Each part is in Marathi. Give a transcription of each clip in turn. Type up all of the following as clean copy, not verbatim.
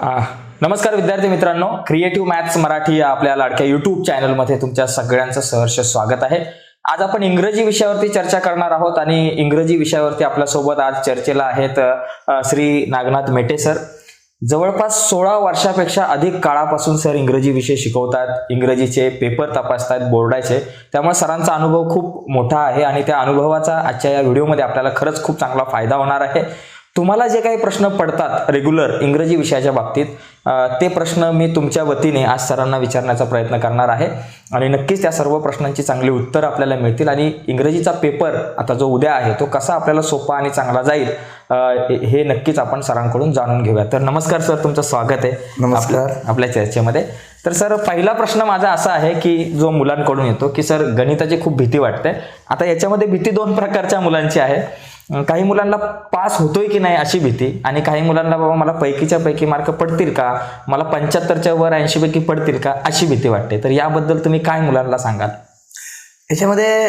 नमस्कार विद्यार्थी मित्रांनो, क्रिएटिव्ह मॅथ्स मराठी या आपल्या लाडक्या युट्यूब चॅनलमध्ये तुमच्या सगळ्यांचं सहर्ष स्वागत आहे. आज आपण इंग्रजी विषयावरती चर्चा करणार आहोत आणि इंग्रजी विषयावरती आपल्यासोबत आज चर्चेला आहेत श्री नागनाथ मेटे सर. जवळपास 16 वर्षापेक्षा अधिक काळापासून सर इंग्रजी विषय शिकवतात, इंग्रजीचे पेपर तपासतात बोर्डाचे. त्यामुळे सरांचा अनुभव खूप मोठा आहे आणि त्या अनुभवाचा आजच्या या व्हिडिओमध्ये आपल्याला खरंच खूप चांगला फायदा होणार आहे. तुम्हाला जे काही प्रश्न पडतात रेग्युलर इंग्रजी विषयाच्या बाबतीत ते प्रश्न मी तुमच्या वतीने आज सरांना विचारण्याचा प्रयत्न करणार आहे आणि नक्कीच त्या सर्व प्रश्नांची चांगली उत्तर आपल्याला मिळतील आणि इंग्रजीचा पेपर आता जो उद्या आहे तो कसा आपल्याला सोपा आणि चांगला जाईल हे नक्कीच आपण सरांकडून जाणून घेऊया. तर नमस्कार सर, तुमचं स्वागत आहे. नमस्कार आपल्या चर्चेमध्ये. तर सर, पहिला प्रश्न माझा असा आहे की जो मुलांकडून येतो की सर गणिताची खूप भीती वाटते. आता याच्यामध्ये भीती दोन प्रकारच्या मुलांची आहे. काही मुलांना पास होतोय की नाही अशी भीती आणि काही मुलांना बाबा मला पैकीच्या पैकी मार्क पडतील का, मला 75च्या वर 80 पैकी पडतील का अशी भीती वाटते. तर याबद्दल तुम्ही काय मुलांना सांगाल? याच्यामध्ये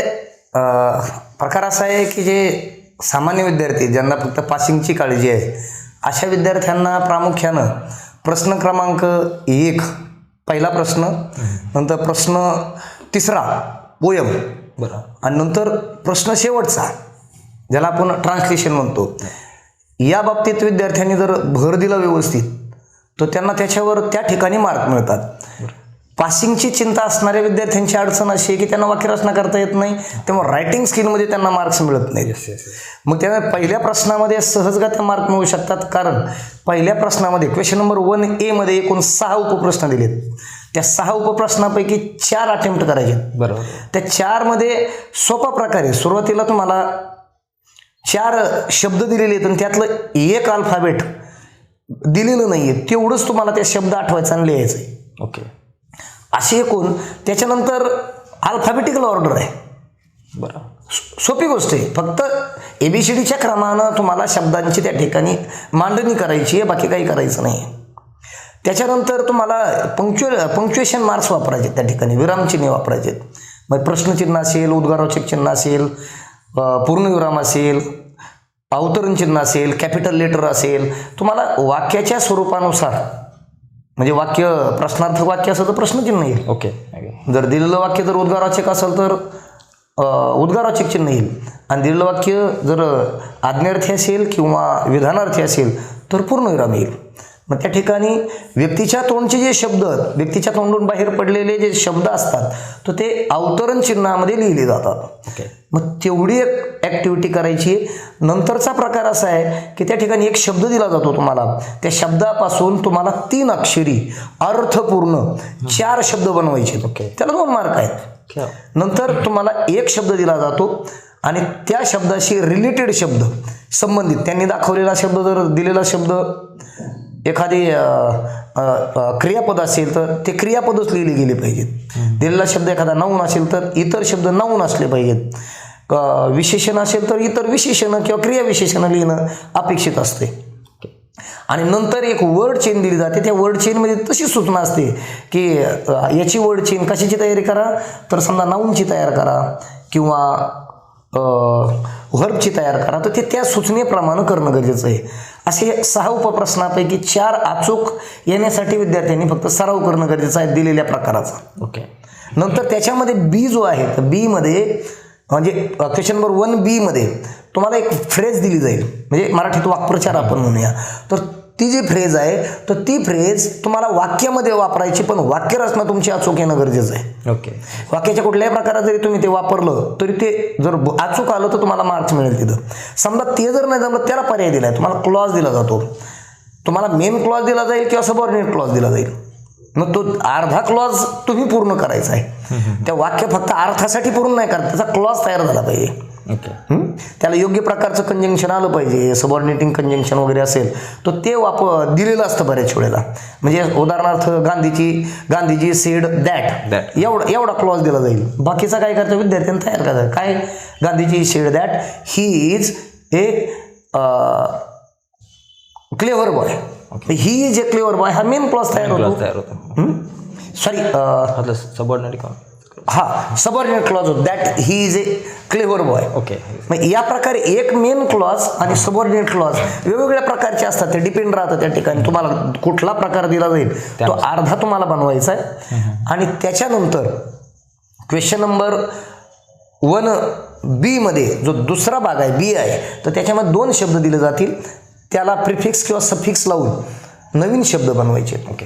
प्रकार असा आहे की जे सामान्य विद्यार्थी ज्यांना फक्त पासिंगची काळजी आहे अशा विद्यार्थ्यांना प्रामुख्यानं प्रश्न क्रमांक 1 पहिला प्रश्न, नंतर प्रश्न तिसरा पोयम, बरं, आणि नंतर प्रश्न शेवटचा ज्याला आपण ट्रान्सलेशन म्हणतो, या बाबतीत विद्यार्थ्यांनी जर भर दिला व्यवस्थित तर त्यांना त्याच्यावर त्या ठिकाणी मार्क मिळतात. पासिंगची चिंता असणाऱ्या विद्यार्थ्यांची अडचण अशी आहे की त्यांना वाक्यरचना करता येत नाही, त्यामुळे रायटिंग स्किलमध्ये त्यांना मार्क्स मिळत नाही. मग त्यामुळे पहिल्या प्रश्नामध्ये सहजगत्या मार्क मिळू शकतात, कारण पहिल्या प्रश्नामध्ये क्वेश्चन नंबर 1A मध्ये एकूण 6 उपप्रश्न दिलेत. त्या 6 उपप्रश्नापैकी 4 अटेम्प्ट करायचे. बरोबर. त्या 4 मध्ये सोपा प्रकारे सुरुवातीला तुम्हाला 4 शब्द दिलेले आहेत आणि त्यातलं एक अल्फाबेट दिलेलं नाहीये, तेवढंच तुम्हाला ते शब्द आठवायचं आणि लिहायचं आहे. ओके, असे एकूण त्याच्यानंतर अल्फाबेटिकल ऑर्डर आहे. बरं, सोपी गोष्ट आहे. फक्त ABCDच्या क्रमानं तुम्हाला शब्दांची त्या मांडणी करायची आहे, बाकी काही करायचं नाही. त्याच्यानंतर तुम्हाला पंक्च्युएशन मार्क्स वापरायचे, त्या ठिकाणी विरामचिन्हे वापरायचे. मग प्रश्नचिन्ह असेल, उद्गारवाचक चिन्ह असेल, पूर्णविराम असेल, अवतरण चिन्ह असेल, कॅपिटल लेटर असेल, तुम्हाला वाक्याच्या स्वरूपानुसार, म्हणजे वाक्य प्रश्नार्थक वाक्य असेल तर प्रश्नचिन्ह येईल. ओके. जर दिलेलं वाक्य जर उद्गारवाचक असेल तर उद्गारवाचक चिन्ह येईल, आणि दिलेलं वाक्य जर आज्ञार्थी असेल किंवा विधानार्थी असेल तर पूर्णविराम येईल. मग त्या ठिकाणी व्यक्तीच्या तोंडचे जे शब्द, व्यक्तीच्या तोंडून बाहेर पडलेले जे शब्द असतात तर ते अवतरण चिन्हामध्ये लिहिले जातात. ओके. मग तेवढी एक ॲक्टिव्हिटी करायची. नंतरचा प्रकार असा आहे की त्या ठिकाणी एक शब्द दिला जातो तुम्हाला, त्या शब्दापासून तुम्हाला 3 अक्षरी अर्थपूर्ण 4 शब्द बनवायचे. ओके. त्याला 2 मार्क आहेत. नंतर तुम्हाला एक शब्द दिला जातो आणि त्या शब्दाशी रिलेटेड शब्द संबंधित, त्यांनी दाखवलेला शब्द, जर दिलेला शब्द एखादी क्रियापद असेल तर ते क्रियापदच लिहिले गेले पाहिजेत. दिलेला शब्द एखादा नाऊन असेल तर इतर शब्द नाऊन असले पाहिजेत. विशेषण असेल तर इतर विशेषणं किंवा क्रियाविशेषणं लिहिणं अपेक्षित असते. आणि नंतर एक वर्ड चेन दिली जाते. त्या वर्ड चेनमध्ये तशी सूचना असते की याची वर्ड चेन कशाची तयारी करा, तर समजा नाऊनची तयार करा किंवा व्हर्बची तयार करा, तर ते त्या सूचनेप्रमाणे करणं गरजेचं आहे. असे 6 उपप्रश्नापैकी 4 अचूक येण्यासाठी विद्यार्थ्यांनी फक्त सराव करणं गरजेचं आहे दिलेल्या प्रकाराचा. ओके. नंतर त्याच्यामध्ये बी जो आहे, तर बी मध्ये म्हणजे क्वेश्चन नंबर 1B मध्ये तुम्हाला एक फ्रेज दिली जाईल, म्हणजे मराठीत वाक्प्रचार आपण म्हणूया. तर ती जी फ्रेज आहे तर ती फ्रेज तुम्हाला वाक्यामध्ये वापरायची, पण वाक्यरचना तुमची अचूक येणं गरजेचं आहे. ओके. वाक्याच्या कुठल्याही प्रकारात जरी तुम्ही ते वापरलं तरी ते जर अचूक आलं तर तुम्हाला मार्क्स मिळेल तिथं. समजा ते जर नाही जमलं, त्याला पर्याय दिला आहे, तुम्हाला क्लॉज दिला जातो. तुम्हाला मेन क्लॉज दिला जाईल किंवा सबऑर्डिनेट क्लॉज दिला जाईल. मग तो अर्धा क्लॉज तुम्ही पूर्ण करायचा आहे. त्या वाक्य फक्त अर्थासाठी पूर्ण नाही करत, त्याचा क्लॉज तयार झाला पाहिजे. ओके. त्याला योग्य प्रकारचं कंजंक्शन आलं पाहिजे, सबऑर्डिनेटिंग कंजंक्शन वगैरे असेल तर ते दिलेलं असतं बऱ्याच वेळेला. म्हणजे उदाहरणार्थ गांधीजी सेड दॅट, एवढा क्लॉज दिला जाईल. बाकीचा काय करतं विद्यार्थ्यांनी तयार करायचं, काय Gandhiji sed that he is a clever boy. He is a clever boy हा मेन क्लॉज तयार होतो. सॉरी, सबऑर्डिनेट हा सबऑर्डिनेट क्लॉज होतो, that he is a clever boy. Okay. मग या प्रकारे एक मेन क्लॉज आणि सबऑर्डिनेट क्लॉज वेगवेगळ्या प्रकारचे असतात, ते डिपेंड राहतं त्या ठिकाणी तुम्हाला कुठला प्रकार दिला जाईल तो अर्धा तुम्हाला बनवायचा आहे. आणि त्याच्यानंतर क्वेश्चन नंबर 1B मध्ये जो दुसरा भाग आहे बी आहे, तर त्याच्यामध्ये 2 शब्द दिले जातील, त्याला प्रिफिक्स किंवा सफिक्स लावून नवीन शब्द बनवायचे. ओके.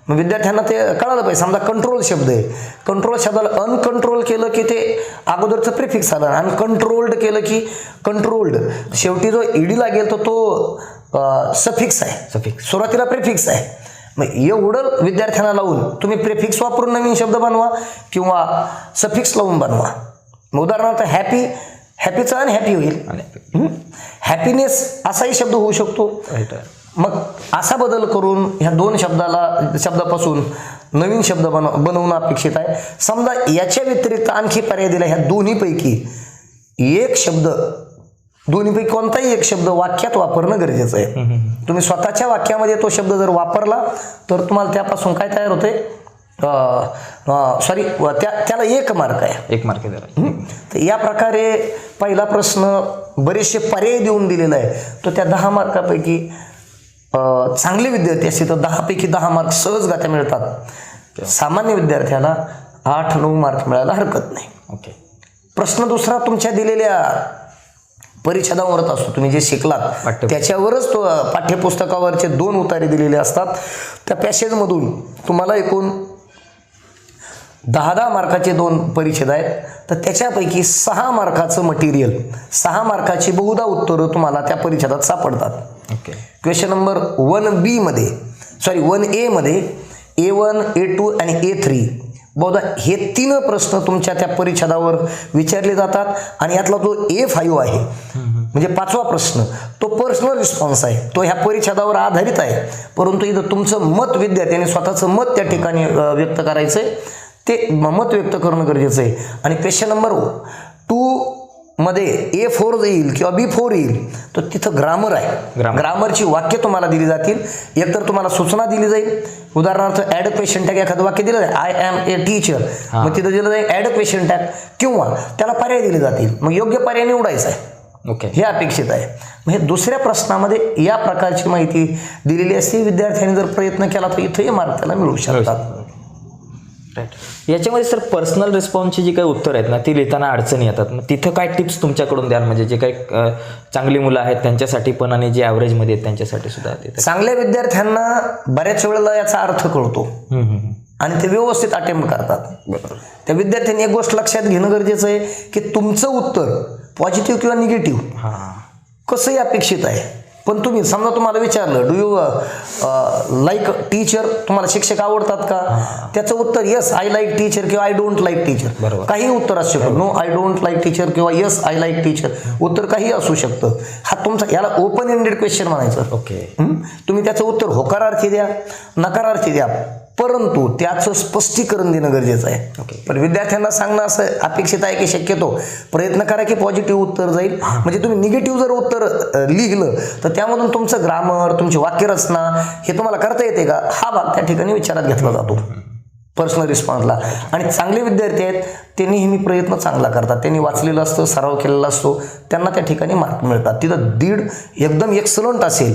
मग विद्यार्थ्यांना ते कळालं पाहिजे. समजा कंट्रोल शब्द आहे, कंट्रोल शब्दाला अनकंट्रोल केलं की ते अगोदरचं प्रिफिक्स आलं, अनकंट्रोल्ड केलं की कंट्रोल्ड, शेवटी जो ईडी लागेल तो सफिक्स आहे, सफिक्स सुरुवातीला प्रिफिक्स आहे. मग एवढं विद्यार्थ्यांना लावून तुम्ही प्रिफिक्स वापरून नवीन शब्द बनवा किंवा सफिक्स लावून बनवा. उदाहरणार्थ हॅपी, हॅपीचं अनहॅपी होईल, हॅपीनेस असाही शब्द होऊ शकतो. मग असा बदल करून ह्या 2 शब्दापासून नवीन शब्द बनवणं अपेक्षित आहे. समजा याच्या व्यतिरिक्त आणखी पर्याय दिला, ह्या दोन्हीपैकी एक शब्द, दोन्हीपैकी कोणताही एक शब्द वाक्यात वापरणं गरजेचं आहे. तुम्ही स्वतःच्या वाक्यामध्ये तो शब्द जर वापरला तर तुम्हाला त्यापासून काय तयार होते, सॉरी त्याला 1 मार्क आहे. 1 मार्क दिला. तर या प्रकारे पहिला प्रश्न बरेचसे पर्याय देऊन दिलेला आहे, तो त्या 10 मार्कापैकी चांगले विद्यार्थी असतील तर 10 पैकी 10 मार्क सहजगत्या मिळतात. सामान्य विद्यार्थ्याला 8-9 मार्क मिळायला हरकत नाही. ओके. प्रश्न दुसरा तुमच्या दिलेल्या परिच्छेदावरच असतो, तुम्ही जे शिकलात त्याच्यावरच तो पाठ्यपुस्तकावरचे 2 उतारे दिलेले असतात. त्या पॅसेजमधून तुम्हाला एकूण 10-10 मार्काचे 2 परिच्छेद आहेत, तर त्याच्यापैकी 6 मार्काचं मटेरियल, 6 मार्काची बहुधा उत्तरं तुम्हाला त्या परिच्छेदात सापडतात. ओके. क्वेश्चन नंबर 1B मध्ये, सॉरी 1A मध्ये A1, A2 आणि A3 बहुधा हे 3 प्रश्न तुमच्या त्या परिच्छेदावर विचारले जातात. आणि यातला जो A5 आहे म्हणजे 5वा प्रश्न, तो पर्सनल रिस्पॉन्स आहे, तो ह्या परिच्छेदावर आधारित आहे. परंतु इथं तुमचं मत, विद्यार्थ्यांनी स्वतःचं मत त्या ठिकाणी व्यक्त करायचं आहे, ते मत व्यक्त करणं गरजेचं आहे. आणि क्वेश्चन नंबर 2 मध्ये A4 येईल किंवा B4 येईल, तर तिथं ग्रामर आहे. ग्रामरची वाक्य तुम्हाला दिली जातील. एकतर तुम्हाला सूचना दिली जाईल, उदाहरणार्थ ॲड क्वेश्चन टॅग एखादं वाक्य दिलं जाईल, आय एम ए टीचर, मग तिथं दिलं जाईल ॲड क्वेश्चन टॅग, किंवा त्याला पर्याय दिले जातील, मग योग्य पर्याय निवडायचा आहे. ओके. हे अपेक्षित आहे. मग हे दुसऱ्या प्रश्नामध्ये या प्रकारची माहिती दिलेली असते. विद्यार्थ्यांनी जर प्रयत्न केला तर इथंही मार्क त्याला मिळू शकतात. याच्यामध्ये सर पर्सनल रिस्पॉन्सची जी काही उत्तर आहेत ना, ती लिहिताना अडचणी येतात. मग तिथं काय टिप्स तुमच्याकडून द्याल, म्हणजे जे काही चांगली मुलं आहेत त्यांच्यासाठी पण आणि जे ॲव्हरेजमध्ये आहेत त्यांच्यासाठी सुद्धा? चांगल्या विद्यार्थ्यांना बऱ्याच वेळेला याचा अर्थ कळतो आणि ते व्यवस्थित अटेम्प्ट करतात. बरोबर. त्या विद्यार्थ्यांनी एक गोष्ट लक्षात घेणं गरजेचं आहे की तुमचं उत्तर पॉझिटिव्ह किंवा निगेटिव्ह कसंही अपेक्षित आहे. पण तुम्ही समजा तुम्हाला विचारलं डू यू लाईक टीचर, तुम्हाला शिक्षक आवडतात का, त्याचं उत्तर येस आय लाईक टीचर किंवा आय डोंट लाईक टीचर, काही उत्तर असू शकतं. No I don't like teacher किंवा येस आय लाईक टीचर, उत्तर काही असू शकतं. हा तुमचा, याला ओपन एंडेड क्वेश्चन म्हणायचं. ओके. तुम्ही त्याचं उत्तर होकारार्थी द्या, नकारार्थी द्या, परंतु त्याचं स्पष्टीकरण देणं गरजेचं आहे. पण विद्यार्थ्यांना सांगणं असं अपेक्षित आहे की शक्यतो प्रयत्न करा की पॉझिटिव्ह उत्तर जाईल. म्हणजे तुम्ही निगेटिव्ह जर उत्तर लिहिलं तर त्यामधून तुमचं ग्रामर, तुमची वाक्यरचना हे तुम्हाला करता येते का, हा भाग त्या ठिकाणी विचारात घेतला जातो पर्सनल रिस्पॉन्सला. आणि चांगले विद्यार्थी आहेत ते नेहमी प्रयत्न चांगला करतात, त्यांनी वाचलेलं असतं, सराव केलेला असतो, त्यांना त्या ठिकाणी मार्क मिळतात. तिथं 1.5 एकदम एक्सलंट असेल,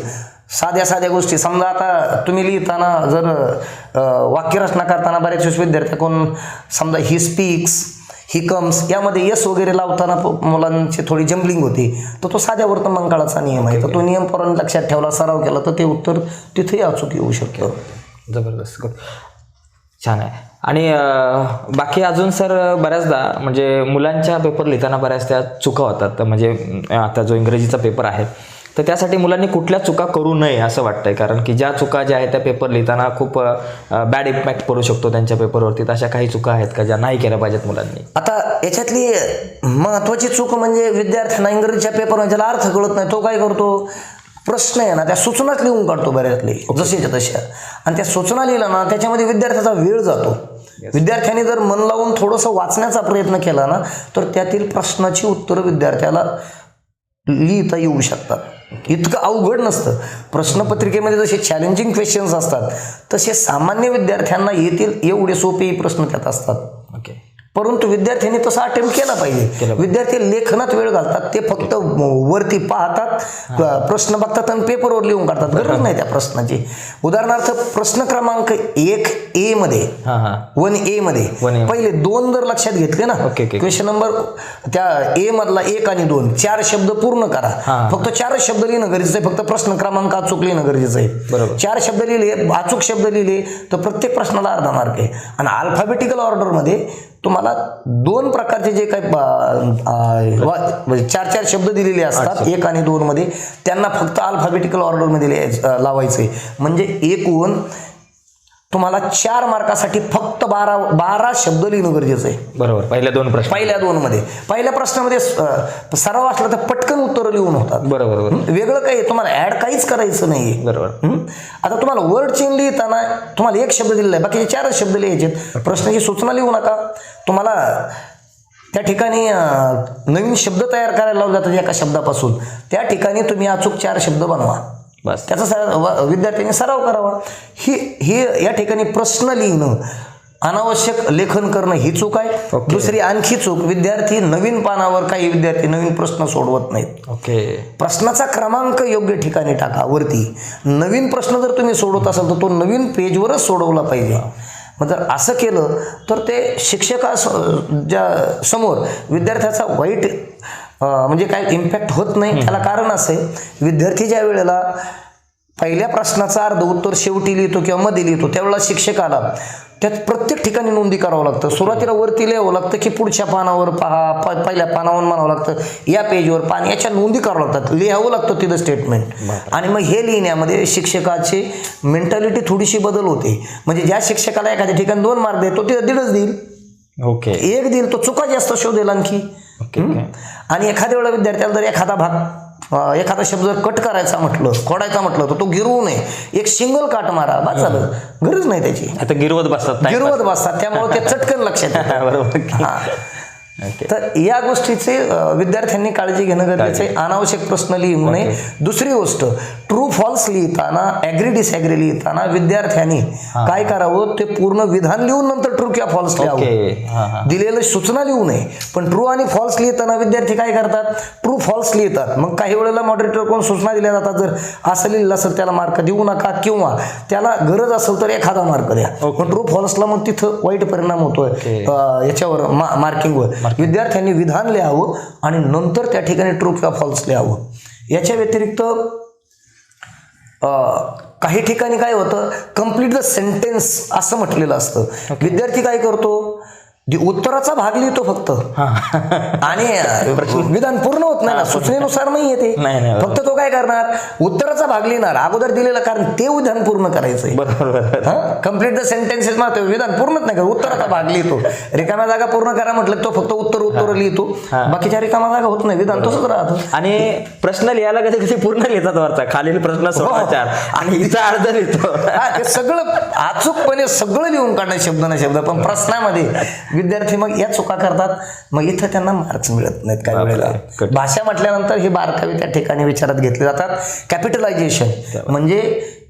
साध्या साध्या गोष्टी, समजा आता तुम्ही लिहिताना जर वाक्यरचना करताना बऱ्याच वेळेस विद्यार्थ्याकडून समजा ही स्पीक्स, ही कम्स, यामध्ये यस वगैरे लावताना मुलांची थोडी जम्बलिंग होती, तर तो साध्या वर्तमानकाळाचा नियम आहे, तर तो नियम परत लक्षात ठेवला, सराव केला तर ते उत्तर तिथेही अचूक येऊ शकतं. जबरदस्त, छान आहे. आणि बाकी अजून सर बऱ्याचदा म्हणजे मुलांच्या पेपर लिहिताना बऱ्याच त्या चुका होतात. म्हणजे आता जो इंग्रजीचा पेपर आहे तर त्यासाठी मुलांनी कुठल्या चुका करू नये असं वाटतंय, कारण की ज्या चुका ज्या आहेत त्या पेपर लिहिताना खूप बॅड इम्पॅक्ट पडू शकतो त्यांच्या पेपरवरती. अशा काही चुका आहेत का ज्या नाही केल्या पाहिजेत मुलांनी? आता याच्यातली महत्त्वाची चूक म्हणजे विद्यार्थ्यांना इंग्रजीच्या पेपरमध्ये ज्याला अर्थ कळत नाही तो काय करतो, प्रश्न आहे ना त्या सूचनाच लिहून काढतो बऱ्यातले जसेच्या तशा, आणि त्या सूचना लिहिला ना त्याच्यामध्ये विद्यार्थ्याचा वेळ जातो. विद्यार्थ्यांनी जर मन लावून थोडंसं वाचण्याचा प्रयत्न केला ना तर त्यातील प्रश्नाची उत्तरं विद्यार्थ्याला लिहिता येऊ शकतात. इतकं अवघड नसतं. प्रश्नपत्रिकेमध्ये जसे चॅलेंजिंग क्वेश्चन्स असतात तसे सामान्य विद्यार्थ्यांना येतील एवढे सोपे प्रश्न त्यात असतात. परंतु विद्यार्थ्यांनी तसा अटेम्प्ट केला पाहिजे. विद्यार्थी लेखनात वेळ घालतात, ते फक्त वरती पाहतात, प्रश्न बघतात आणि पेपरवर लिहून काढतात. गरज नाही त्या प्रश्नाची. उदाहरणार्थ प्रश्न क्रमांक 1A मध्ये 1A मध्ये पहिले 2 जर लक्षात घेतले ना, क्वेश्चन नंबर त्या ए मधला 1 आणि 2 4 शब्द पूर्ण करा. फक्त 4 शब्द लिहिणं गरजेचं आहे. फक्त प्रश्न क्रमांक अचूक लिहिणं गरजेचं आहे. 4 शब्द लिहिले, अचूक शब्द लिहिले तर प्रत्येक प्रश्नाला अर्धा मार्क आहे. आणि अल्फाबेटिकल ऑर्डर मध्ये तुम्हाला 2 प्रकारचे जे काही 4 शब्द दिलेले असतात 1 आणि 2 मध्ये, त्यांना फक्त अल्फाबेटिकल ऑर्डर मध्ये लावायचे. म्हणजे एकूण तुम्हाला 4 मार्कासाठी फक्त 12 शब्द लिहिणं गरजेचं आहे. बरोबर. पहिल्या 2 मध्ये पहिल्या प्रश्नामध्ये सराव असला तर पटकन उत्तर लिहून होतात. बरोबर. वेगळं काही तुम्हाला ऍड काहीच करायचं नाहीये. बरोबर. आता तुम्हाला वर्ड चेन लिहिताना तुम्हाला 1 शब्द दिलेला आहे, बाकीचे 4 शब्द लिहायचे. प्रश्नाची सूचना लिहू नका. तुम्हाला त्या ठिकाणी नवीन शब्द तयार करायला लावले जातात एका शब्दापासून. त्या ठिकाणी तुम्ही अचूक 4 शब्द बनवा. बस त्याचा विद्यार्थ्यांनी सराव करावा. ही या ठिकाणी प्रश्न लिहिणं, अनावश्यक लेखन करणं ही चूक आहे. दुसरी आणखी चूक, विद्यार्थी नवीन पानावर काही विद्यार्थी नवीन प्रश्न सोडवत नाहीत. प्रश्नाचा क्रमांक योग्य ठिकाणी टाका वरती. नवीन प्रश्न जर तुम्ही सोडवत असाल तर तो नवीन पेजवरच सोडवला पाहिजे. मग जर असं केलं तर ते शिक्षकाच्या समोर विद्यार्थ्याचा वाईट म्हणजे काय इम्पॅक्ट होत नाही. त्याला कारण असं आहे, विद्यार्थी ज्या वेळेला पहिल्या प्रश्नाचं अर्ध उत्तर शेवटी लिहितो किंवा मध्ये लिहितो त्यावेळेला शिक्षकाला त्यात प्रत्येक ठिकाणी नोंदी करावं लागतं. सुरुवातीला वरती लिहावं लागतं की पुढच्या पानावर पहा, पहिल्या पानावर म्हणावं लागतं, या पेजवर पहा, याच्या नोंदी करावं लागतात, लिहावं लागतं तिथं स्टेटमेंट. आणि मग हे लिहिण्यामध्ये शिक्षकाची मेंटॅलिटी थोडीशी बदल होते. म्हणजे ज्या शिक्षकाला एखाद्या ठिकाणी 2 मार्क देतो तिथं 1.5 देईल, 1 देईल, तो चुका जास्त शोधेल आणखी. आणि एखाद्या वेळेला विद्यार्थ्याला जर एखादा शब्द जर कट करायचा म्हटलं, खोडायचा म्हटलं तर तो गिरवू नये. एक सिंगल काट मारा, बस झालं. गरज नाही त्याची. आता गिरवत बसतात त्यामुळे ते चटकन लक्षात येतं. बरोबर. तर या गोष्टीचे विद्यार्थ्यांनी काळजी घेणं गरजेचं आहे. अनावश्यक प्रश्न लिहू नये. दुसरी गोष्ट, ट्रू फॉल्स लिहिताना, ॲग्री डिसॲग्री लिहिताना विद्यार्थ्यांनी काय करावं, ते पूर्ण विधान लिहून नंतर ट्रू किंवा फॉल्स लिहावं. दिलेलं सूचना लिहू नये. पण ट्रू आणि फॉल्स लिहिताना विद्यार्थी काय करतात, ट्रू फॉल्स लिहितात. मग काही वेळेला मॉडरेटर कोण सूचना दिल्या जातात, जर असं लिहिलं असेल त्याला मार्क देऊ नका, किंवा त्याला गरज असेल तर एखादा मार्क द्या. पण ट्रू फॉल्सला मग तिथं वाईट परिणाम होतोय याच्यावर, मार्किंगवर. विद्यार्थ्यांनी विधान लिहावं आणि नंतर त्या ठिकाणी ट्रू किंवा फॉल्स लिहावं. याच्या व्यतिरिक्त काही ठिकाणी काय होतं, कंप्लीट द सेंटेन्स असं म्हटलेलं असतं. विद्यार्थी काय करतो, उत्तराचा भाग लिहितो फक्त आणि विधान पूर्ण होत नाही ना, सूचनेनुसार नाही येते. फक्त तो काय करणार, उत्तराचा भाग लिहिणार अगोदर दिलेलं, कारण ते विधान पूर्ण करायचंय. कंप्लीट द सेंटेन्सेस मात्र विधान पूर्णच नाही करत, उत्तराचा भाग लिहितो. रिकाम्या जागा पूर्ण करा म्हटलं तो फक्त उत्तर लिहितो, बाकीच्या रिकाम्या जागा होत नाही, विधान तसंच राहतं. आणि प्रश्न लिहायला कधी कधी पूर्ण लिहितात वरचा, खालील प्रश्न 16 आणि हिचा अर्ध लिहितो. ते सगळं अचूकपणे सगळं लिहून काढणं शब्द ना शब्द. पण प्रश्नामध्ये विद्यार्थी मग या चुका करतात, मग इथं त्यांना मार्क्स मिळत नाहीत. काही वेळेला भाषा म्हटल्यानंतर हे बारकावे त्या ठिकाणी विचारात घेतले जातात. कॅपिटलायझेशन म्हणजे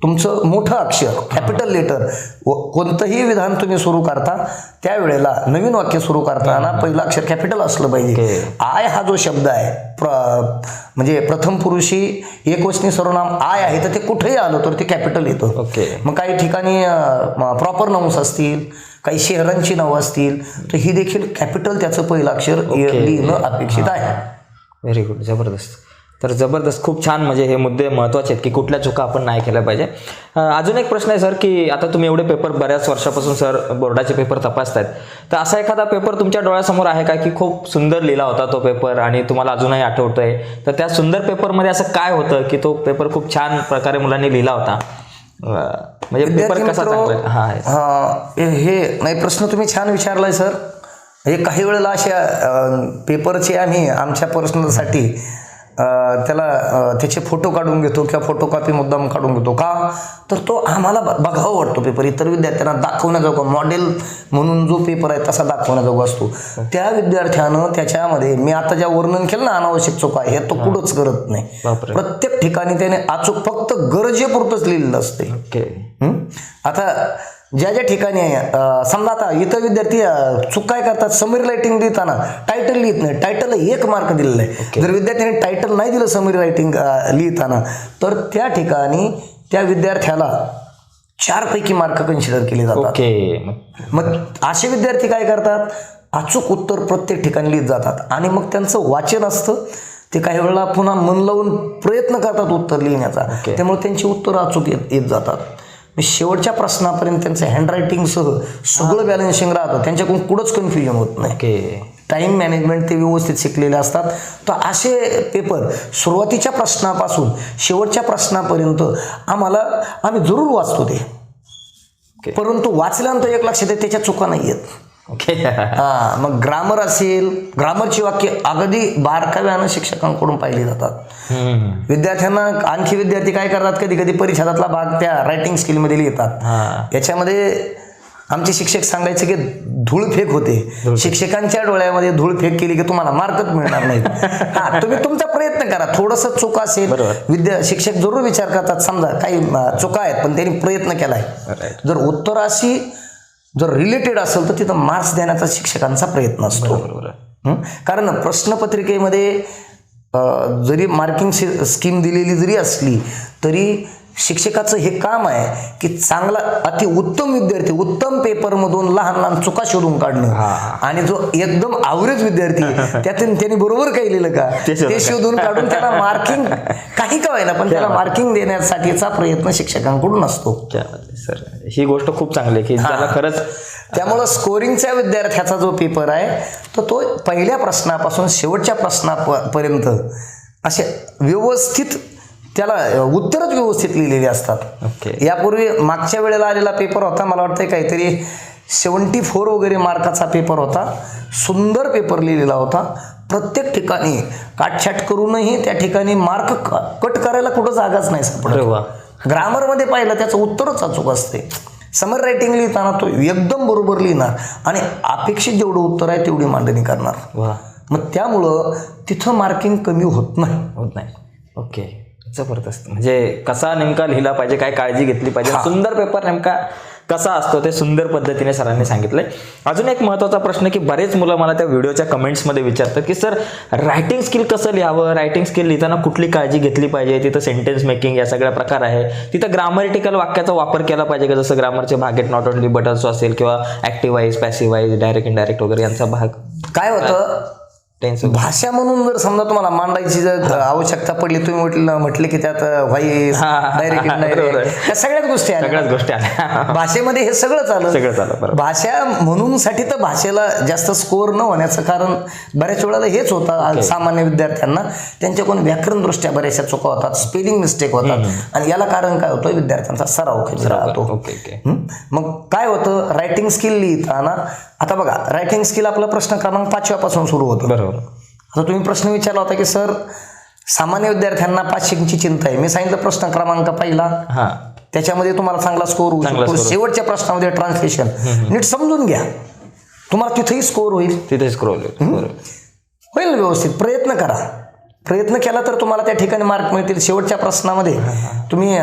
तुमचं मोठं अक्षर, कॅपिटल लेटर. कोणतंही विधान तुम्ही सुरू करता त्यावेळेला, नवीन वाक्य सुरू करताना पहिलं अक्षर कॅपिटल असलं पाहिजे. आय हा जो शब्द आहे म्हणजे प्रथम पुरुषी एकवचनी सर्वनाम आय आहे, तर ते कुठेही आलं तर ते कॅपिटल येतं. मग काही ठिकाणी प्रॉपर नाउन्स असतील, काही शहरांची नावं असतील, तर ही देखील कॅपिटल त्याचं पहिलं अक्षर लिहिणं अपेक्षित आहे. व्हेरी गुड, जबरदस्त. तर जबरदस्त, खूप छान. म्हणजे हे मुद्दे महत्त्वाचे आहेत की कुठल्या चुका आपण नाही केल्या पाहिजे. अजून एक प्रश्न आहे सर, की आता तुम्ही एवढे पेपर बऱ्याच वर्षापासून सर बोर्डाचे पेपर तपासतायत, तर असा एखादा पेपर तुमच्या डोळ्यासमोर आहे का की खूप सुंदर लिहिला होता तो पेपर आणि तुम्हाला अजूनही आठवतोय, तर त्या सुंदर पेपरमध्ये असं काय होतं की तो पेपर खूप छान प्रकारे मुलांनी लिहिला होता, म्हणजे पेपर कसा चांगला? हे नाही, प्रश्न तुम्ही छान विचारलाय सर. हे काही वेळेला अशा पेपरचे आम्ही आमच्या पर्सनलसाठी त्याचे फोटो काढून घेतो किंवा फोटोकॉपी मुद्दाम काढून घेतो. का तर तो आम्हाला बघावा वाटतो पेपर, इतर विद्यार्थ्यांना दाखवण्याजोगा, मॉडेल म्हणून जो पेपर आहे तसा दाखवण्याजोगा असतो. त्या विद्यार्थ्यानं त्याच्यामध्ये मी आता ज्या वर्णन केलं ना अनावश्यक चुका, हे तो कुठंच करत नाही. प्रत्येक ठिकाणी त्याने अचूक फक्त गरजेपुरतंच लिहिलेलं असते. ओके. आता ज्या ज्या ठिकाणी समजा आता इथं विद्यार्थी चूक काय करतात, समरी रायटिंग लिहिताना टायटल लिहित नाही, टायटलला 1 मार्क दिलेला आहे. जर विद्यार्थ्याने टायटल नाही दिलं समरी रायटिंग लिहिताना, तर त्या ठिकाणी त्या विद्यार्थ्याला 4 पैकी मार्क कन्सिडर केले जातात. ओके. मग असे विद्यार्थी काय करतात, अचूक उत्तर प्रत्येक ठिकाणी लिहित जातात आणि मग त्यांचं वाचन असतं, ते काही वेळेला पुन्हा मन लावून प्रयत्न करतात उत्तर लिहिण्याचा, त्यामुळे त्यांची उत्तरं अचूक येत जातात. शेवटच्या प्रश्नापर्यंत त्यांचं हँडरायटिंगसह सगळं बॅलन्सिंग राहतं, त्यांच्याकडून कुठंच कन्फ्युजन होत नाही. टाईम मॅनेजमेंट ते व्यवस्थित शिकलेले असतात. तर असे पेपर सुरुवातीच्या प्रश्नापासून शेवटच्या प्रश्नापर्यंत आम्ही जरूर वाचतो ते, परंतु वाचल्यानंतर एक लक्षात येते त्याच्या चुका नाही आहेत. मग ग्रामर असेल, ग्रामरची वाक्य अगदी बारकाव्यानं शिक्षकांकडून पाहिली जातात. विद्यार्थ्यांना आणखी विद्यार्थी काय करतात, कधी कधी परिच्छेदातला भाग त्या रायटिंग स्किलमध्ये लिहितात. याच्यामध्ये आमचे शिक्षक सांगायचे की धूळफेक होते, शिक्षकांच्या डोळ्यामध्ये धूळफेक केली की तुम्हाला मार्कच मिळणार नाही. तुम्ही तुमचा प्रयत्न करा, थोडंसं चुका असेल शिक्षक जरूर विचार करतात, समजा काही चुका आहेत पण त्यांनी प्रयत्न केलाय, जर उत्तराशी जर रिलेटेड असेल तर तिथं मार्क्स देण्याचा शिक्षकांचा प्रयत्न असतो. कारण प्रश्नपत्रिकेमध्ये जरी मार्किंग स्कीम दिलेली जरी असली तरी शिक्षकाचं हे काम आहे की चांगला अति उत्तम विद्यार्थी उत्तम पेपरमधून लहान लहान चुका शोधून काढणं, आणि जो एकदम ॲव्हरेज विद्यार्थी त्यातून त्यांनी बरोबर काही लिहिलं का ते शोधून काढून त्याला मार्किंग काही का व्हायला पण त्याला मार्किंग देण्यासाठीचा प्रयत्न शिक्षकांकडून असतो. सर ही गोष्ट खूप चांगली की त्याला खरंच, त्यामुळं स्कोरिंगच्या विद्यार्थ्याचा जो पेपर आहे तो पहिल्या प्रश्नापासून शेवटच्या प्रश्नापर्यंत असे व्यवस्थित त्याला उत्तरच व्यवस्थित लिहिलेली असतात. यापूर्वी मागच्या वेळेला आलेला पेपर होता, मला वाटतं काहीतरी 74 वगैरे मार्काचा पेपर होता, सुंदर पेपर लिहिलेला होता. प्रत्येक ठिकाणी काटछाट करूनही त्या ठिकाणी मार्क कट करायला कुठं जागाच नाही सापडत. ग्रामरमध्ये पाहिलं त्याचं उत्तरच अचूक असते. समर रायटिंग लिहिताना तो एकदम बरोबर लिहिणार आणि अपेक्षित जेवढं उत्तर आहे तेवढी मांडणी करणार. मग त्यामुळं तिथं मार्किंग कमी होत नाही. ओके, जबरदस्त. म्हणजे कसा नेमका लिहिला पाहिजे, काय काळजी घेतली पाहिजे, सुंदर पेपर नेमका कसा असतो ते सुंदर पद्धतीने सरांनी सांगितलंय. अजून एक महत्त्वाचा प्रश्न की बरेच मुलं मला त्या व्हिडिओच्या कमेंट्समध्ये विचारतात की सर रायटिंग स्किल कसं लिहावं, रायटिंग स्किल लिहिताना कुठली काळजी घेतली पाहिजे, तिथं सेंटेन्स मेकिंग या सगळ्या प्रकार आहे, तिथं ग्रामॅटिकल वाक्याचा वापर केला पाहिजे का, जसं ग्रामरचे भाग आहेत नॉट ओनली बट ऑल्सो असेल, किंवा active wise, passive wise, direct indirect वगैरे यांचा भाग काय होतं. भाषा म्हणून जर समजा तुम्हाला मांडायची जर आवश्यकता पडली, तुम्ही म्हटले की त्यात व्हाईस, डायरेक्ट इनडायरेक्ट या सगळ्याच गोष्टी आल्या. भाषेमध्ये हे सगळं आलं. भाषा म्हणून साठी तर भाषेला जास्त स्कोअर न होण्याचं कारण बऱ्याच वेळेला हेच होतं, सामान्य विद्यार्थ्यांना त्यांच्याकडून व्याकरण दृष्ट्या बऱ्याचशा चुका होतात, स्पेलिंग मिस्टेक होतात, आणि याला कारण काय होतं, विद्यार्थ्यांचा सराव कमी राहतो. मग काय होतं, रायटिंग स्किल लिहिताना आता बघा, रायटिंग स्किल आपला प्रश्न क्रमांक 5व्या पासून सुरू होतो. बरोबर. आता तुम्ही प्रश्न विचारला होता की सर सामान्य विद्यार्थ्यांना पासिंगची चिंता आहे. मी सांगितलं प्रश्न क्रमांक पहिला, त्याच्यामध्ये तुम्हाला चांगला स्कोर होऊ शकतो. शेवटच्या प्रश्नामध्ये ट्रान्सलेशन नीट समजून घ्या, तुम्हाला तिथेही स्कोर होईल, होईल व्यवस्थित. प्रयत्न करा, प्रयत्न केला तर तुम्हाला त्या ठिकाणी मार्क मिळतील. शेवटच्या प्रश्नामध्ये तुम्ही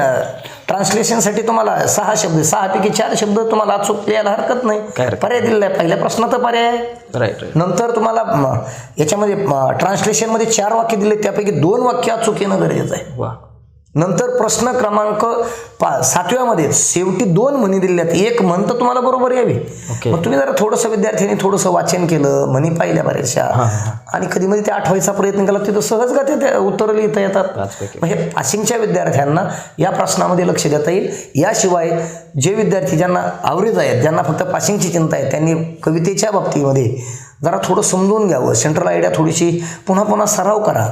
ट्रान्सलेशनसाठी तुम्हाला 6 शब्द, 6 पैकी 4 शब्द तुम्हाला अचूक लिहायला हरकत नाही, पर्याय दिलेला आहे. पहिल्या प्रश्नात पर्याय आहे, नंतर तुम्हाला याच्यामध्ये ट्रान्सलेशनमध्ये 4 वाक्य दिले, त्यापैकी 2 वाक्य अचूक येणं गरजेचं आहे. नंतर प्रश्न क्रमांक 7व्यामध्ये शेवटी 2 म्हणी दिल्यात, 1 म्हण तर तुम्हाला बरोबर यावी. मग तुम्ही जरा थोडंसं विद्यार्थ्यांनी थोडंसं वाचन केलं, म्हणी पाहिल्या बऱ्याचशा, आणि कधी मध्ये ते आठवायचा प्रयत्न केला, तिथं सहज का ते उत्तर लिहिता येतात. म्हणजे पासिंगच्या विद्यार्थ्यांना या प्रश्नामध्ये लक्ष देता येईल. याशिवाय जे विद्यार्थी ज्यांना ॲव्हरेज आहेत, ज्यांना फक्त पासिंगची चिंता आहे, त्यांनी कवितेच्या बाबतीमध्ये जरा थोडं समजून घ्यावं, सेंट्रल आयडिया थोडीशी पुन्हा पुन्हा सराव करा.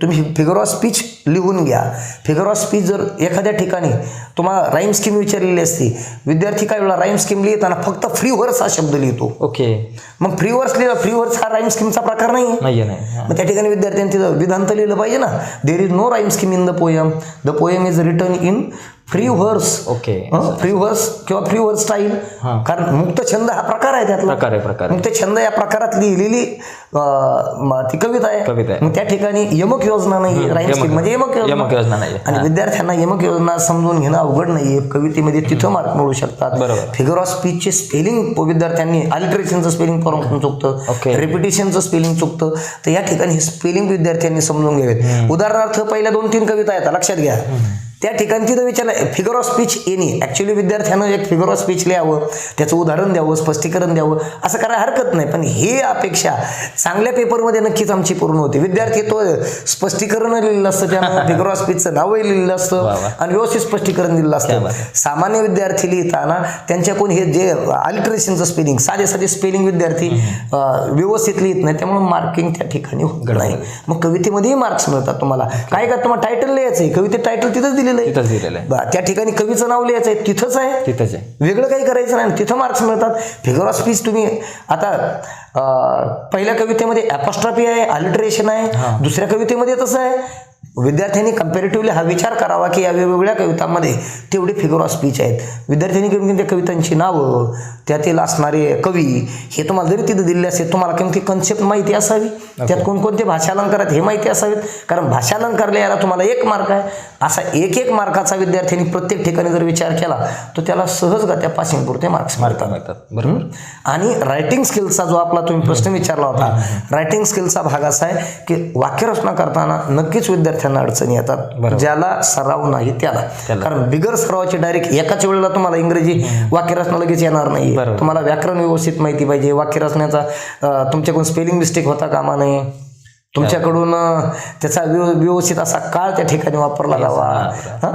तुम्ही फिगर ऑफ स्पीच लिहून घ्या. फिगर ऑफ स्पीच जर एखाद्या ठिकाणी तुम्हाला राईम स्कीम विचारलेली असती, विद्यार्थी काय वेळा राईम स्कीम लिहिताना फक्त फ्री वर्स हा शब्द लिहितो. मग फ्री वर्स लिहिला, फ्री वर्स हा राईम स्कीमचा प्रकार नाही. मग त्या ठिकाणी विद्यार्थ्यांनी तिथं विधांत लिहिलं पाहिजे ना, there is no rhyme scheme in the poem, the poem is written in free verse. Okay. Free verse किंवा फ्री व्हर्स स्टाईल. कारण मुक्त छंद हा प्रकार आहे त्यातला. प्रकार मुक्त छंद या प्रकारात लिहिलेली ती कविता आहे. मग त्या ठिकाणी यमक योजना नाही, राईम स्कीम म्हणजे यमक योजना नाही. आणि विद्यार्थ्यांना यमक योजना समजून घेणं अवघड नाहीये. कवितेमध्ये तिथं मार्क मिळू शकतात. फिगर ऑफ स्पीचचे स्पेलिंग विद्यार्थ्यांनी अलिट्रेशनचं स्पेलिंग परंतु चुकतं, रेपिटेशनचं स्पेलिंग चुकतं, तर या ठिकाणी हे स्पेलिंग विद्यार्थ्यांनी समजून घ्यावेत. उदाहरणार्थ पहिल्या 2-3 कविता आहेत, लक्षात घ्या. त्या ठिकाणी तिथं विचारलं figure of speech any. Actually विद्यार्थ्यानं एक फिगर ऑफ स्पीच लिहावं, त्याचं उदाहरण द्यावं, स्पष्टीकरण द्यावं, असं करायला हरकत नाही. पण हे अपेक्षा चांगल्या पेपरमध्ये नक्कीच आमची पूर्ण होते. विद्यार्थी तो स्पष्टीकरण लिहिलेलं असतं, त्यानं फिगर ऑफ स्पीचचं नावही लिहिलेलं असतं आणि व्यवस्थित स्पष्टीकरण दिलेलं असतं. सामान्य विद्यार्थी लिहिताना त्यांच्याकडून हे जे अलिट्रेशनचं स्पेलिंग, साधे स्पेलिंग विद्यार्थी व्यवस्थित लिहित नाही, त्यामुळे मार्किंग त्या ठिकाणी होत नाही. मग कवितेमध्येही मार्क्स मिळतात तुम्हाला. काय का तुम्हाला टायटल लिहायचं आहे, कविते टायटल तिथंच दिलेलं आहे, त्या ठिकाणी कवीचं नाव लिहायचं आहे, तिथंच आहे, वेगळं काही करायचं नाही, तिथं मार्क्स मिळतात. फिगर ऑफ स्पीच तुम्ही आता पहिल्या कवितेमध्ये ॲपॉस्ट्रॉफी आहे, अलिट्रेशन आहे, दुसऱ्या कवितेमध्ये तसं आहे. विद्यार्थ्यांनी कम्पॅरेटिव्हली हा विचार करावा की या वेगवेगळ्या कवितांमध्ये तेवढे फिगर ऑफ स्पीच आहेत. विद्यार्थ्यांनी किंवा त्या कवितांची नावं, त्यातील असणारे कवी हे तुम्हाला जरी तिथं दिलेले असेल, तुम्हाला किंवा ती कन्सेप्ट माहिती असावी, त्यात कोणकोणते भाषालंकार आहेत हे माहिती असावेत. कारण भाषालंकार लिहायला तुम्हाला 1 मार्क आहे. असा 1 मार्काचा विद्यार्थ्यांनी प्रत्येक ठिकाणी जर विचार केला तर त्याला सहजगत्या पासिंग पुरते मार्क्स मिळतात. बरोबर. आणि रायटिंग स्किल्सचा जो आपला तुम्ही प्रश्न विचारला होता, रायटिंग स्किल्सचा भाग असा आहे की वाक्यरचना करताना नक्कीच विद्यार्थ्यांना अडचणी येतात, ज्याला सराव नाही त्याला. कारण बिगर सरावाची डायरेक्ट एकाच वेळेला तुम्हाला इंग्रजी वाक्यरचना लगेच येणार नाही. तुम्हाला व्याकरण व्यवस्थित माहिती पाहिजे, वाक्यरचनेचा तुमच्याकडून स्पेलिंग मिस्टेक होता कामा नये, तुमच्याकडून त्याचा व्यवस्थित असा काळ त्या ठिकाणी वापरला जावा.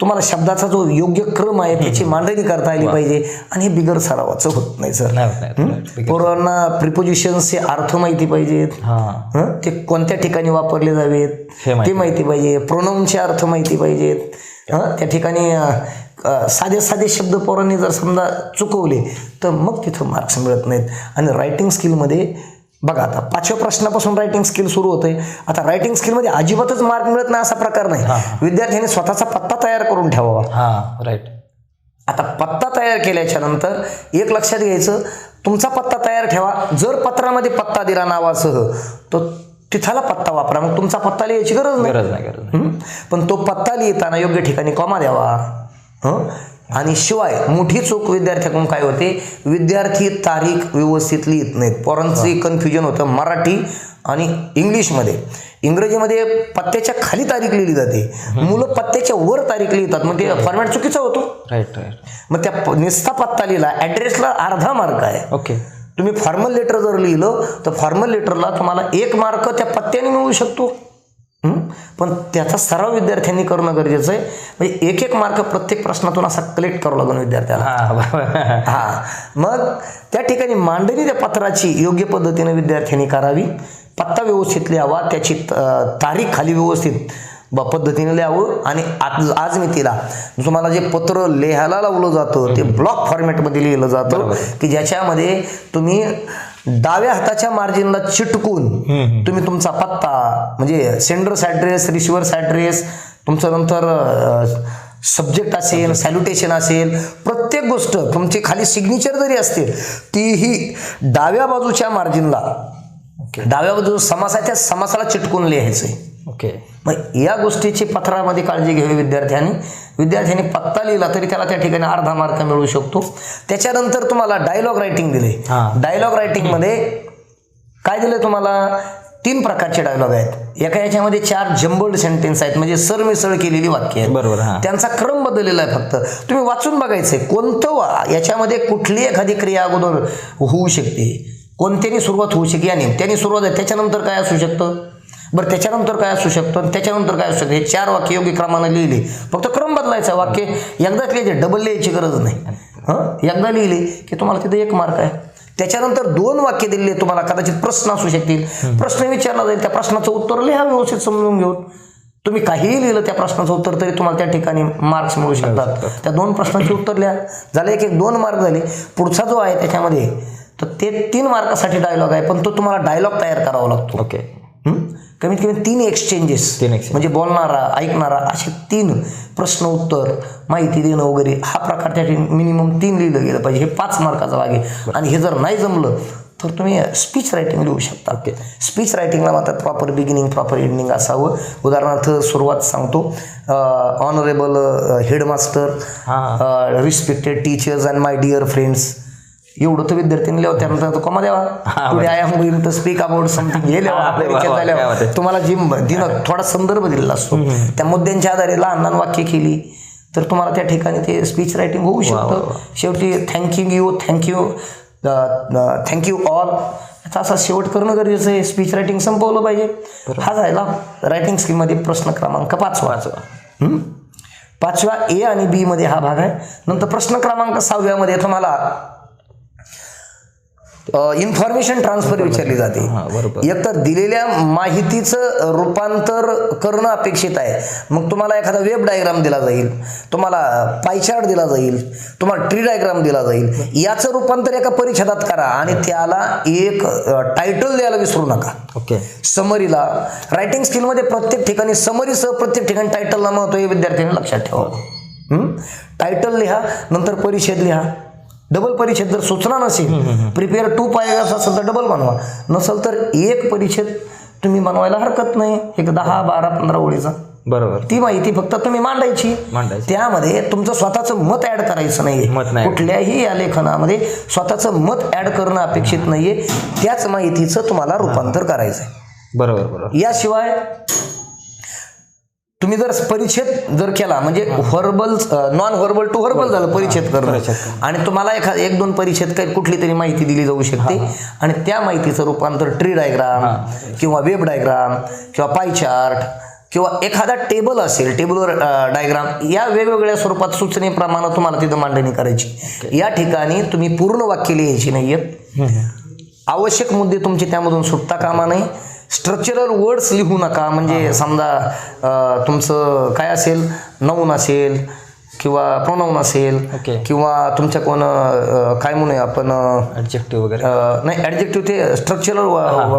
तुम्हाला शब्दाचा जो योग्य क्रम आहे त्याची मांडणी करता आली पाहिजे. आणि हे बिगर सरावाचं होत नाही सर. पोरांना प्रिपोजिशन्सचे अर्थ माहिती पाहिजेत, ते कोणत्या ठिकाणी वापरले जावेत ते माहिती पाहिजे, प्रोनाऊनचे अर्थ माहिती पाहिजेत. त्या ठिकाणी साधे शब्द पोरांनी जर समजा चुकवले तर मग तिथं मार्क्स मिळत नाहीत. आणि रायटिंग स्किलमध्ये बघा, आता 5व्या प्रश्नापासून रायटिंग स्किल सुरू होते. आता रायटिंग स्किलमध्ये अजिबातच मार्क मिळत नाही असा प्रकार नाही. विद्यार्थ्यांनी स्वतःचा पत्ता तयार करून ठेवावा. आता पत्ता तयार केल्याच्या नंतर एक लक्षात घ्यायचं, तुमचा पत्ता तयार ठेवा. जर पत्रामध्ये पत्ता दिला नावासह तर तिथला पत्ता वापरा, मग तुमचा पत्ता लिहायची गरज नाही. पण तो पत्ता लिहिताना योग्य ठिकाणी कॉमा द्यावा. आणि शिवाय मोठी चूक विद्यार्थ्याकडून काय होते, विद्यार्थी तारीख व्यवस्थित लिहित नाहीत. पोरांचं कन्फ्युजन होतं मराठी आणि इंग्लिशमध्ये. इंग्रजीमध्ये पत्त्याच्या खाली तारीख लिहिली जाते, मुलं पत्त्याच्या वर तारीख लिहितात, मग ते फॉर्मॅट चुकीचा होतो. मग त्या निस्ता पत्ता लिहिला, ॲड्रेसला अर्धा मार्क आहे. ओके. तुम्ही फॉर्मल लेटर जर लिहिलं तर फॉर्मल लेटरला तुम्हाला 1 मार्क त्या पत्त्याने मिळू शकतो. पण त्याचा सराव विद्यार्थ्यांनी करणं गरजेचं आहे. म्हणजे 1 मार्क प्रत्येक प्रश्नातून असा कलेक्ट करावं लागेल विद्यार्थ्याला. मग त्या ठिकाणी मांडणी त्या पत्राची योग्य पद्धतीने विद्यार्थ्यांनी करावी. पत्ता व्यवस्थित लिहावा, त्याची तारीख खाली व्यवस्थित पद्धतीने लिहावं. आणि आज मी तिला तुम्हाला जे पत्र लिहायला लावलं जातं ते ब्लॉक फॉर्मॅटमध्ये लिहिलं जातं, की ज्याच्यामध्ये तुम्ही डाव्या हाताच्या मार्जिनला चिटकून तुम्ही तुमचा पत्ता म्हणजे सेंडर्स ॲड्रेस, रिसिव्हर्स ॲड्रेस, तुमचं नंतर सब्जेक्ट असेल, सॅल्युटेशन असेल, प्रत्येक गोष्ट तुमची खाली सिग्नेचर जरी असतील तीही डाव्या बाजूच्या मार्जिनला, डाव्या बाजू समास आहे त्या समासाला चिटकून लिहायचंय. ओके. मग या गोष्टीची पत्रामध्ये काळजी घ्यावी विद्यार्थ्यांनी पत्ता लिहिला तरी त्याला त्या ठिकाणी अर्धा मार्क मिळू शकतो. त्याच्यानंतर तुम्हाला डायलॉग रायटिंग दिले. डायलॉग रायटिंग मध्ये काय दिलं तुम्हाला, 3 प्रकारचे डायलॉग आहेत. एका याच्यामध्ये 4 जम्बल्ड सेंटेन्स आहेत, म्हणजे सरमिसळ केलेली वाक्य आहेत. बरोबर. त्यांचा क्रम बदललेला आहे. फक्त तुम्ही वाचून बघायचंय कोणतं याच्यामध्ये कुठली एखादी क्रिया अगोदर होऊ शकते, कोणत्यानी सुरुवात होऊ शकते, आणि त्याने सुरुवात आहे त्याच्यानंतर काय असू शकतं, बरं त्याच्यानंतर काय असू शकतं, त्याच्यानंतर काय असू शकतं. हे 4 वाक्य योग्य क्रमाने लिहिले, फक्त क्रम बदलायचा. वाक्य एकदाच लिहायचे, डबल लिहायची गरज नाही. एकदा लिहिले की तुम्हाला तिथे 1 मार्क आहे. त्याच्यानंतर 2 वाक्य दिले तुम्हाला, कदाचित प्रश्न असू शकतील, प्रश्न विचारला जाईल, त्या प्रश्नाचं उत्तर लिहा व्यवस्थित समजून घेऊन. तुम्ही काहीही लिहिलं त्या प्रश्नाचं उत्तर तरी तुम्हाला त्या ठिकाणी मार्क्स मिळू शकतात. त्या 2 प्रश्नांची उत्तर लिहा, झाले 1-2 मार्क झाले. पुढचा जो आहे त्याच्यामध्ये तर ते 3 मार्कासाठी डायलॉग आहे, पण तो तुम्हाला डायलॉग तयार करावा लागतो. ओके. कमीत कमी 3 एक्सचेंजेस, 3 exchanges. म्हणजे बोलणारा ऐकणारा असे 3 प्रश्न उत्तर माहिती देणं वगैरे हा प्रकार त्या मिनिमम 3 लिहिलं गेलं पाहिजे. हे 5 मार्काचा भाग आहे. आणि हे जर नाही जमलं तर तुम्ही स्पीच रायटिंग लिहू शकता. स्पीच रायटिंगला मात्र प्रॉपर बिगिनिंग प्रॉपर एंडिंग असावं. उदाहरणार्थ सुरुवात सांगतो, honourable headmaster, respected teachers and my dear friends, एवढं तर विद्यार्थ्यांनी लिहावं. त्यानंतर कॉमा द्यावा, today I am going to speak about something, हे लिहावा. परिचय झाल्यावर तुम्हाला दिनं थोडा संदर्भ दिलेला असतो, त्या मुद्द्यांच्या आधारे लहान लहान वाक्य केली तर तुम्हाला त्या ठिकाणी ते स्पीच रायटिंग होऊ शकतं. शेवटी थँक्यू ऑल याचा असा शेवट करणं गरजेचं आहे. स्पीच रायटिंग संपवलं पाहिजे. हा झाला रायटिंग स्किलमध्ये प्रश्न क्रमांक 5. 5व्या ए आणि बी मध्ये हा भाग आहे. नंतर प्रश्न क्रमांक 6व्यामध्ये तुम्हाला इन्फॉर्मेशन ट्रान्सफर विचारली जाते. एकतर दिलेल्या माहितीचं रूपांतर करणं अपेक्षित आहे. मग तुम्हाला एखादा वेब डायग्राम दिला जाईल, तुम्हाला पाय चार्ट दिला जाईल, तुम्हाला ट्री डायग्राम दिला जाईल. याचं रूपांतर एका परिच्छेदात करा आणि त्याला एक टायटल द्यायला विसरू नका. समरीला रायटिंग स्किलमध्ये प्रत्येक ठिकाणी समरीसह प्रत्येक ठिकाणी टायटलला महत्व हे विद्यार्थ्यांनी लक्षात ठेवावं. टायटल लिहा, नंतर परिच्छेद लिहा. डबल परिच्छेद जर सूचना नसेल, प्रिपेअर 2 पॅराग्राफ असेल तर डबल बनवा, नसेल तर एक परिच्छेद तुम्ही बनवायला हरकत नाही. एक 10, 12, 15 ओळीचा बरोबर. ती माहिती फक्त तुम्ही मांडायची. त्यामध्ये तुमचं स्वतःचं मत ऍड करायचं नाहीये. कुठल्याही या लेखनामध्ये स्वतःचं मत ऍड करणं अपेक्षित नाहीये. त्याच माहितीचं तुम्हाला रूपांतर करायचंय. बरोबर. याशिवाय तुम्ही जर परिच्छेद जर केला म्हणजे verbal non verbal to verbal झालं परिच्छेद करणं, आणि तुम्हाला 1-2 परिच्छेद काही कुठली तरी माहिती दिली जाऊ शकते आणि त्या माहितीचं रूपांतर ट्री डायग्राम किंवा वेब डायग्राम किंवा पाय चार्ट किंवा एखादा टेबल असेल, टेबलवर डायग्राम, या वेगवेगळ्या स्वरूपात सूचनेप्रमाणे तुम्हाला तिथं मांडणी करायची. या ठिकाणी तुम्ही पूर्ण वाक्य लिहायची नाहीयेत. आवश्यक मुद्दे तुमचे त्यामधून सुटता कामा नये. स्ट्रक्चरल वर्ड्स लिहू नका. म्हणजे समजा तुमचं काय असेल, नाऊन असेल किंवा प्रोनाऊन असेल किंवा तुमच्या कोण काय म्हणूया आपण ॲडजेक्टिव्ह वगैरे नाही, ॲडजेक्टिव्ह ते स्ट्रक्चरल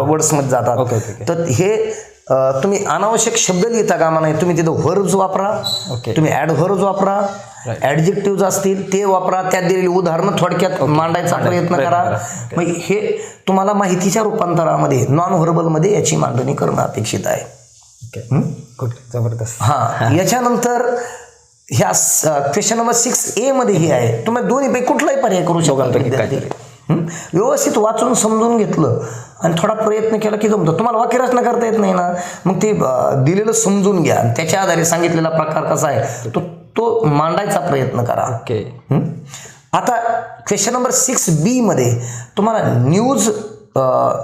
वर्ड्समध्ये जातात. तर हे तुम्ही अनावश्यक शब्द लिहिता कामा नाही. तुम्ही तिथं व्हर्ब्स वापरा, तुम्ही ॲडव्हर्ब्स वापरा, ॲडजेक्टिव्ह असतील ते वापरा, त्यात दिलेली उदाहरणं थोडक्यात मांडायचा प्रयत्न करा. मग हे तुम्हाला माहितीच्या रूपांतरामध्ये नॉन व्हर्बलमध्ये याची मांडणी करणं अपेक्षित आहे. जबरदस्त. याच्यानंतर ह्या क्वेश्चन नंबर 6A मध्ये हे आहे, तुम्ही दोन्हीपैकी कुठलाही पर्याय करू शकता. व्यवस्थित वाचून समजून घेतलं आणि थोडा प्रयत्न केला की जमतं. तुम्हाला वाक्यरचना करता येत नाही ना, मग ते दिलेलं समजून घ्या, त्याच्या आधारे सांगितलेला प्रकार कसा आहे तो मांडायचा प्रयत्न करा. आता क्वेश्चन नंबर 6B मध्ये तुम्हाला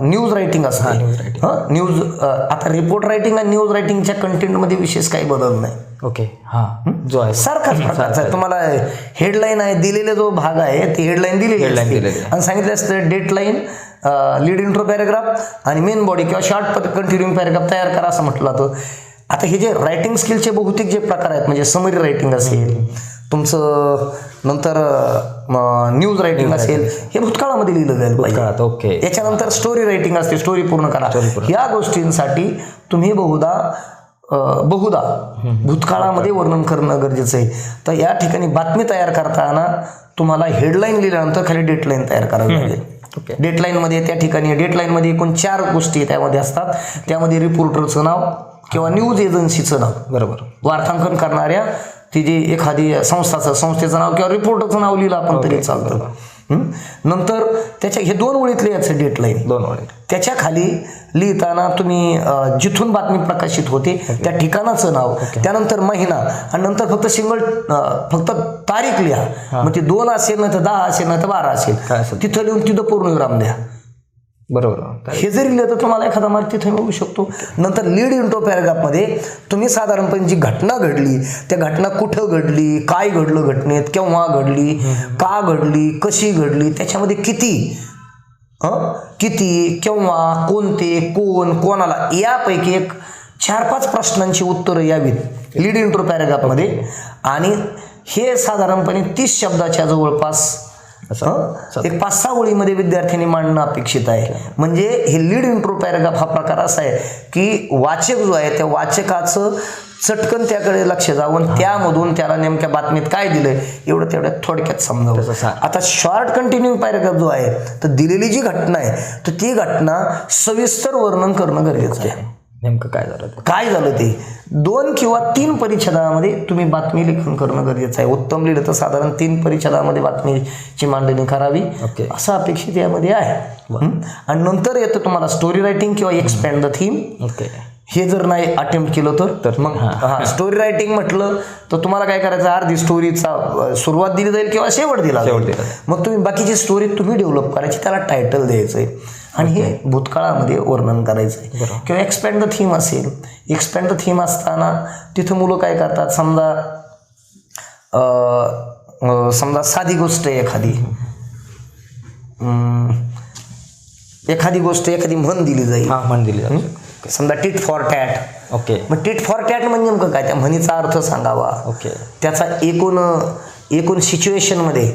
न्यूज रायटिंग असते. न्यूज आता रिपोर्ट रायटिंग आणि न्यूज रायटिंगच्या कंटेंटमध्ये विशेष काही बदल नाही. जो आहे सारखाच प्रकारचा आहे. तुम्हाला हेडलाईन आहे, दिलेले जो भाग आहे ते हेडलाईन दिलेली आणि सांगितलं असतं डेटलाईन, लीड इंट्रो पॅराग्राफ आणि मेन बॉडी किंवा शॉर्ट कंटिन्यूइंग पॅराग्राफ तयार करा असं म्हटलं जातं. आता हे जे रायटिंग स्किलचे बहुतेक जे प्रकार आहेत, म्हणजे समरी रायटिंग असेल तुमचं, नंतर न्यूज रायटिंग असेल, हे भूतकाळामध्ये लिहिलं जाईल पाहिजे. याच्यानंतर स्टोरी रायटिंग असते, स्टोरी पूर्ण करा. या गोष्टींसाठी तुम्ही बहुधा भूतकाळामध्ये वर्णन करणं गरजेचं आहे. तर या ठिकाणी बातमी तयार करताना तुम्हाला हेडलाईन लिहिल्यानंतर खाली डेटलाईन तयार करावी लागेल. डेटलाईन मध्ये त्या ठिकाणी डेटलाईन मध्ये एकूण 4 गोष्टी त्यामध्ये असतात. त्यामध्ये रिपोर्टरचं नाव किंवा न्यूज एजन्सीचं नाव, बरोबर, वार्तांकन करणाऱ्या ती जी एखादी संस्थेचं नाव किंवा रिपोर्टरचं नाव लिहिलं आपण तरी चालतं. नंतर त्याच्या हे 2 ओळीतले याचं डेटलाईन, 2 ओळी. त्याच्या खाली लिहिताना तुम्ही जिथून बातमी प्रकाशित होते त्या ठिकाणाचं नाव, त्यानंतर महिना आणि नंतर फक्त तारीख लिहा. मग ती 2 असेल नाही तर 10 असेल नाही तर 12 असेल, तिथं लिहून तिथं पूर्णविराम द्या. बरोबर. हे जरी लिहिलं तर तुम्हाला एखादा मार्क तिथे मिळू शकतो. नंतर लीड इंट्रो पॅराग्राफमध्ये तुम्ही साधारणपणे जी घटना घडली, त्या घटना कुठं घडली, काय घडलं घटनेत, केव्हा घडली, का घडली, कशी घडली, त्याच्यामध्ये किती, केव्हा, कोणते, कोण, कोणाला, यापैकी 4-5 प्रश्नांची उत्तरं यावीत लीड इंट्रो पॅराग्राफमध्ये. आणि हे साधारणपणे 30 शब्दाच्या जवळपास एक 5-6 ओळीमध्ये विद्यार्थ्यांनी मांडणं अपेक्षित आहे. म्हणजे हे लीड इंट्रो पॅराग्राफ हा प्रकार असा आहे की वाचक जो आहे त्या वाचकाचं चटकन त्याकडे लक्ष जावं, त्यामधून त्याला नेमक्या बातमीत काय दिलंय एवढं तेवढ्या थोडक्यात समजावं. आता शॉर्ट कंटिन्यूइंग पॅराग्राफ जो आहे तर दिलेली जी घटना आहे तर ती घटना सविस्तर वर्णन करणं गरजेचं आहे. नेमकं काय झालं ते 2 किंवा 3 परिच्छेदामध्ये तुम्ही बातमी लेखन करणं गरजेचं आहे. उत्तम लिहिलं तर साधारण 3 परिच्छेदामध्ये बातमीची मांडणी करावी असं अपेक्षित यामध्ये आहे. आणि नंतर येतं तुम्हाला स्टोरी रायटिंग किंवा एक्सपॅन्ड द थीम. हे जर नाही अटेम्प्ट केलं तर मग स्टोरी रायटिंग म्हटलं तर तुम्हाला काय करायचं, अर्धी स्टोरीचा सुरुवात दिली जाईल किंवा शेवट दिला जाईल. मग तुम्ही बाकीची स्टोरी तुम्ही डेव्हलप करायची, त्याला टायटल द्यायचंय आणि हे भूतकाळामध्ये वर्णन करायचं आहे. किंवा एक्सपॅन्ड द थीम असेल, एक्सपॅन्ड द थीम असताना तिथं मुलं काय करतात, समजा साधी गोष्ट आहे एखादी गोष्ट एखादी म्हण दिली जाईल. समजा टिट फॉर टॅट. मग टिट फॉर टॅट म्हणजे नेमकं काय, त्या म्हणीचा अर्थ सांगावा. त्याचा एकूण सिच्युएशन मध्ये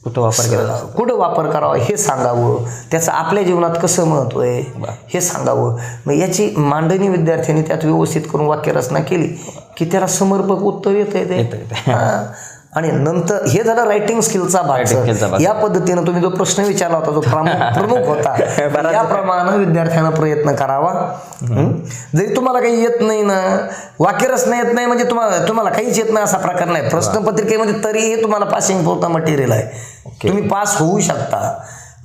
कुठं वापर करावा हे सांगावं, त्याचं आपल्या जीवनात कसं महत्व आहे हे सांगावं. मग याची मांडणी विद्यार्थ्यांनी त्यात व्यवस्थित करून वाक्यरचना केली की त्याला समर्पक उत्तर येते. आणि नंतर हे झालं रायटिंग स्किलचा भाग. या पद्धतीनं तुम्ही जो प्रश्न विचारला होता जो प्रमुख होता याप्रमाणे विद्यार्थ्यांना प्रयत्न करावा. जरी तुम्हाला काही येत नाही ना, वाक्यरचना येत नाही म्हणजे तुम्हाला काहीच येत नाही असा प्रकार नाही. प्रश्नपत्रिकेमध्ये तरीही तुम्हाला पासिंग पुरता मटेरियल आहे, तुम्ही पास होऊ शकता.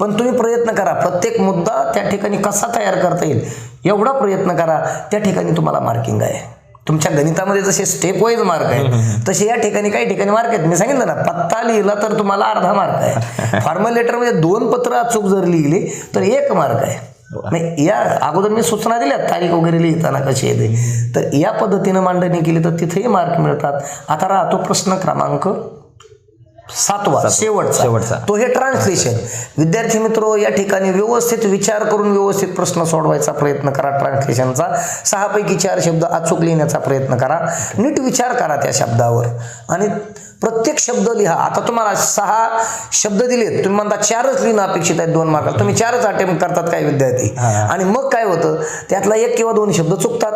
पण तुम्ही प्रयत्न करा, प्रत्येक मुद्दा त्या ठिकाणी कसा तयार करता येईल एवढा प्रयत्न करा. त्या ठिकाणी तुम्हाला मार्किंग आहे. तुमच्या गणितामध्ये जसे स्टेप वाईज मार्क आहेत तसे या ठिकाणी काही ठिकाणी मार्क आहेत. मी सांगितलं ना, पत्ता लिहिला तर तुम्हाला अर्धा मार्क आहे. फॉर्मल लेटरमध्ये 2 पत्र अचूक जर लिहिले तर 1 मार्क आहे. या अगोदर मी सूचना दिल्या तारीख वगैरे लिहिताना कशी येते, तर या पद्धतीनं मांडणी केली तर तिथेही मार्क मिळतात. आता राहतो प्रश्न क्रमांक 7वा शेवटचा, तो हे ट्रान्सलेशन. विद्यार्थी मित्र या ठिकाणी व्यवस्थित विचार करून व्यवस्थित प्रश्न सोडवायचा प्रयत्न करा. ट्रान्सलेशनचा 6 पैकी 4 शब्द अचूक लिहिण्याचा प्रयत्न करा. नीट विचार करा त्या शब्दावर आणि प्रत्येक शब्द लिहा. आता तुम्हाला 6 शब्द दिलेत, तुम्ही म्हणता 4च लिहिणं अपेक्षित आहे 2 मार्काला, तुम्ही 4च अटेम्प्ट करतात काही विद्यार्थी. आणि मग काय होतं, त्यातला 1 किंवा 2 शब्द चुकतात.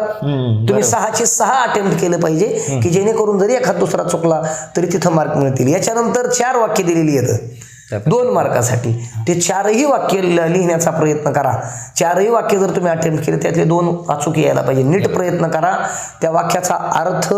तुम्ही 6चे 6 अटेम्प्ट केलं पाहिजे की जेणेकरून जरी एखाद दुसरा चुकला तरी तिथं मार्क मिळतील. याच्यानंतर 4 वाक्य दिलेली आहेत 2 मार्कासाठी. ते 4ही वाक्य लिहिण्याचा प्रयत्न करा. 4ही वाक्य जर तुम्ही अटेम्प्ट केले त्यातले 2 अचूक यायला पाहिजे. नीट प्रयत्न करा. त्या वाक्याचा अर्थ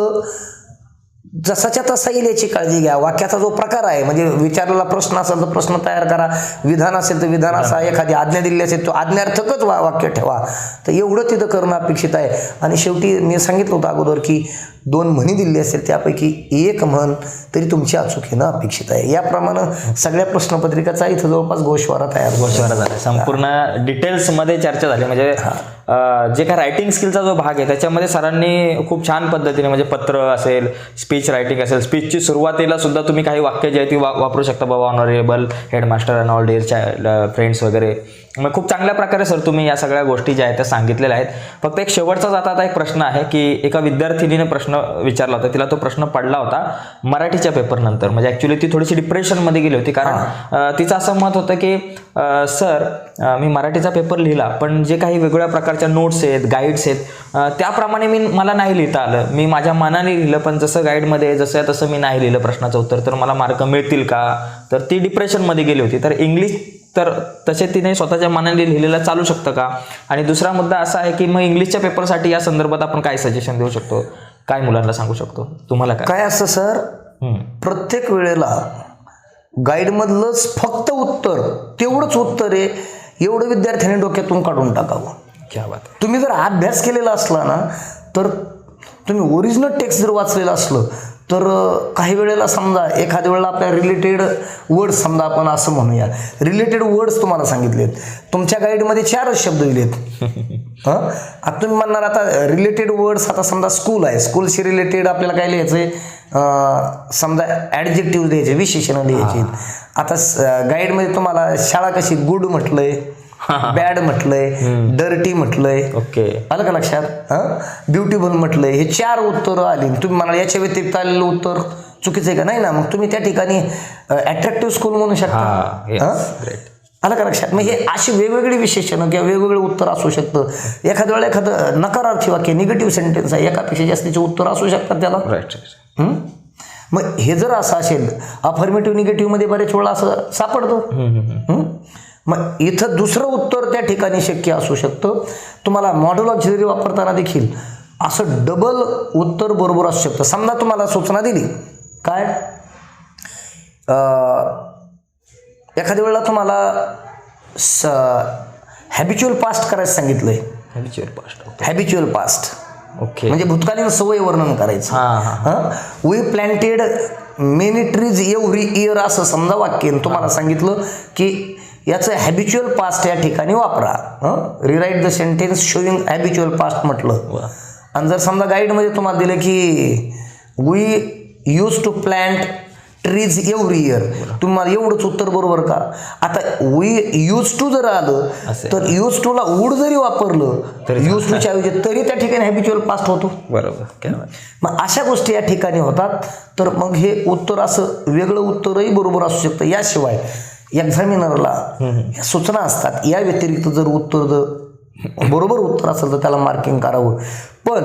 जसाच्या तसा येईल याची काळजी घ्या. वाक्याचा जो प्रकार आहे, म्हणजे विचारलेला प्रश्न असेल तर प्रश्न तयार करा, विधान असेल तर विधान असा, एखादी आज्ञा दिलेली असेल तो आज्ञार्थकच वाक्य ठेवा. तर एवढं तिथं करणं अपेक्षित आहे. आणि शेवटी मी सांगितलं होतं अगोदर की 2 म्हणी दिलेली असेल त्यापैकी 1 म्हण तरी तुमची अचूक येणं अपेक्षित आहे. याप्रमाणे सगळ्या प्रश्नपत्रिकाचा इथं जवळपास गोषवारा झाला. संपूर्ण डिटेल्समध्ये चर्चा झाली. म्हणजे जे काय रायटिंग स्किलचा जो भाग आहे त्याच्यामध्ये सरांनी खूप छान पद्धतीने, म्हणजे पत्र असेल, स्पीच रायटिंग असेल, स्पीचची सुरुवातीला सुद्धा तुम्ही काही वाक्य जे आहे ती वापरू शकता. बाबा honourable headmaster and all dear child friends वगैरे. मग खूप चांगल्या प्रकारे सर तुम्ही या सगळ्या गोष्टी ज्या आहेत त्या सांगितलेल्या आहेत. फक्त एक शेवटचाच आता एक प्रश्न आहे की एका विद्यार्थिनीने प्रश्न विचारला होता, तिला तो प्रश्न पडला होता मराठीच्या पेपरनंतर. म्हणजे ॲक्च्युली ती थोडीशी डिप्रेशनमध्ये गेली होती, कारण तिचं असं मत होतं की सर मी मराठीचा पेपर लिहिला पण जे काही वेगवेगळ्या प्रकारच्या नोट्स आहेत, गाईड्स आहेत त्याप्रमाणे मला नाही लिहिता आलं. मी माझ्या मनाने लिहिलं पण जसं गाईडमध्ये जसं तसं मी नाही लिहिलं प्रश्नाचं उत्तर, तर मला मार्क मिळतील का? तर ती डिप्रेशनमध्ये गेली होती. तर इंग्लिश तर तसे तिने स्वतःच्या मनाने लिहिलेलं चालू शकतं का? आणि दुसरा मुद्दा असा आहे की मग इंग्लिशच्या पेपरसाठी या संदर्भात आपण काय सजेशन देऊ शकतो, काय मुलांना सांगू शकतो? तुम्हाला काय असतं सर, प्रत्येक वेळेला गाईडमधलंच फक्त उत्तर तेवढंच उत्तर आहे एवढं विद्यार्थ्यांनी डोक्यातून काढून टाकावं. क्या बात. तुम्ही जर अभ्यास केलेला असला ना, तर तुम्ही ओरिजिनल टेक्स्ट जर वाचलेलं असलं तर काही वेळेला समजा एखाद्या वेळेला आपल्या रिलेटेड वर्ड्स, समजा आपण असं म्हणूया रिलेटेड वर्ड्स तुम्हाला सांगितलेत, तुमच्या गाईडमध्ये 4च शब्द दिलेत. आता तुम्ही म्हणणार आता रिलेटेड वर्ड्स, आता समजा स्कूल आहे, स्कूलशी रिलेटेड आपल्याला काय लिहायचंय, समजा ॲडजेक्टिव्ह द्यायचे, विशेषणं द्यायची. आता गाईडमध्ये तुम्हाला शाळा कशी गुड म्हटलंय, बॅड म्हटलंय, डर्टी म्हटलंय, आलं का लक्षात, ब्युटिफुल म्हटलंय. हे 4 उत्तरं आली. तुम्ही म्हणाल याच्या व्यतिरिक्त आलेलं उत्तर चुकीचं आहे का? नाही ना. मग तुम्ही त्या ठिकाणी अट्रॅक्टिव्ह स्कूल म्हणू शकता. ग्रेट. आलं का लक्षात? मग हे अशी वेगवेगळी विशेषणं किंवा वेगवेगळे उत्तर असू शकतं. एखाद्या वेळेला एखादं नकारार्थी वाक्य निगेटिव्ह सेंटेन्स आहे, एकापेक्षा जास्तीचे उत्तर असू शकतात त्याला. राईट. मग हे जर असं असेल अफर्मेटिव्ह निगेटिव्हमध्ये बरेच वेळा असं सापडतं. मग इथं दुसरं उत्तर त्या ठिकाणी शक्य असू शकतं. तुम्हाला मॉडेल ऑफ थिअरी वापरताना देखील असं डबल उत्तर बरोबर असू शकतं. समजा तुम्हाला सूचना दिली काय, एखाद्या वेळेला तुम्हाला हॅबिच्युअल पास्ट करायचं सांगितलंय. Habitual past okay. म्हणजे भूतकालीन सवय वर्णन करायचं. We planted many trees every year असं समजा वाक्य तुम्हाला सांगितलं की याचं हॅबिच्युअल पास्ट या ठिकाणी वापरा. Rewrite the sentence showing habitual past म्हटलं. आणि जर समजा गाईडमध्ये तुम्हाला दिलं की we use to plant trees every year, तुम्हाला एवढंच उत्तर बरोबर का? आता वी यूज टू जर आलं तर यूज टूला वूड जरी वापरलं यूज टूच्या ऐवजी तरी त्या ठिकाणी हॅबिच्युअल पास्ट होतो. बरोबर. मग अशा गोष्टी या ठिकाणी होतात. तर मग हे उत्तर असं वेगळं उत्तरही बरोबर असू शकतं. याशिवाय एक्झामिनरला सूचना असतात, या व्यतिरिक्त जर उत्तर जर बरोबर उत्तर असेल तर त्याला मार्किंग करावं. पण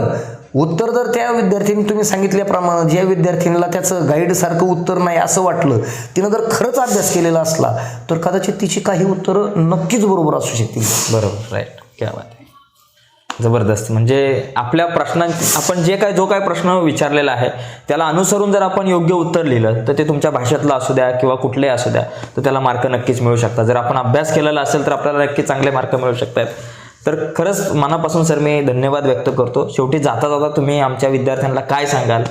उत्तर जर त्या विद्यार्थ्यांनी तुम्ही सांगितल्याप्रमाणे ज्या विद्यार्थ्यांना त्याचं गाईडसारखं उत्तर नाही असं वाटलं, तिनं जर खरंच अभ्यास केलेला असला तर कदाचित तिची काही उत्तरं नक्कीच बरोबर असू शकतील. बरोबर. राईट. क्या बात आहे. जबरदस्त. म्हणजे आपल्या आपण जो काय प्रश्न विचारलेला आहे त्याला अनुसरून जर आपण योग्य उत्तर लिहिलं तर ते तुमच्या भाषेतलं असू द्या किंवा कुठलेही असू द्या तर त्याला मार्क नक्कीच मिळू शकतात. जर आपण अभ्यास केलेला असेल तर आपल्याला नक्की चांगले मार्क मिळू शकतात. तर खरंच मनापासून सर मी धन्यवाद व्यक्त करतो. शेवटी जाता जाता तुम्ही आमच्या विद्यार्थ्यांना काय सांगाल?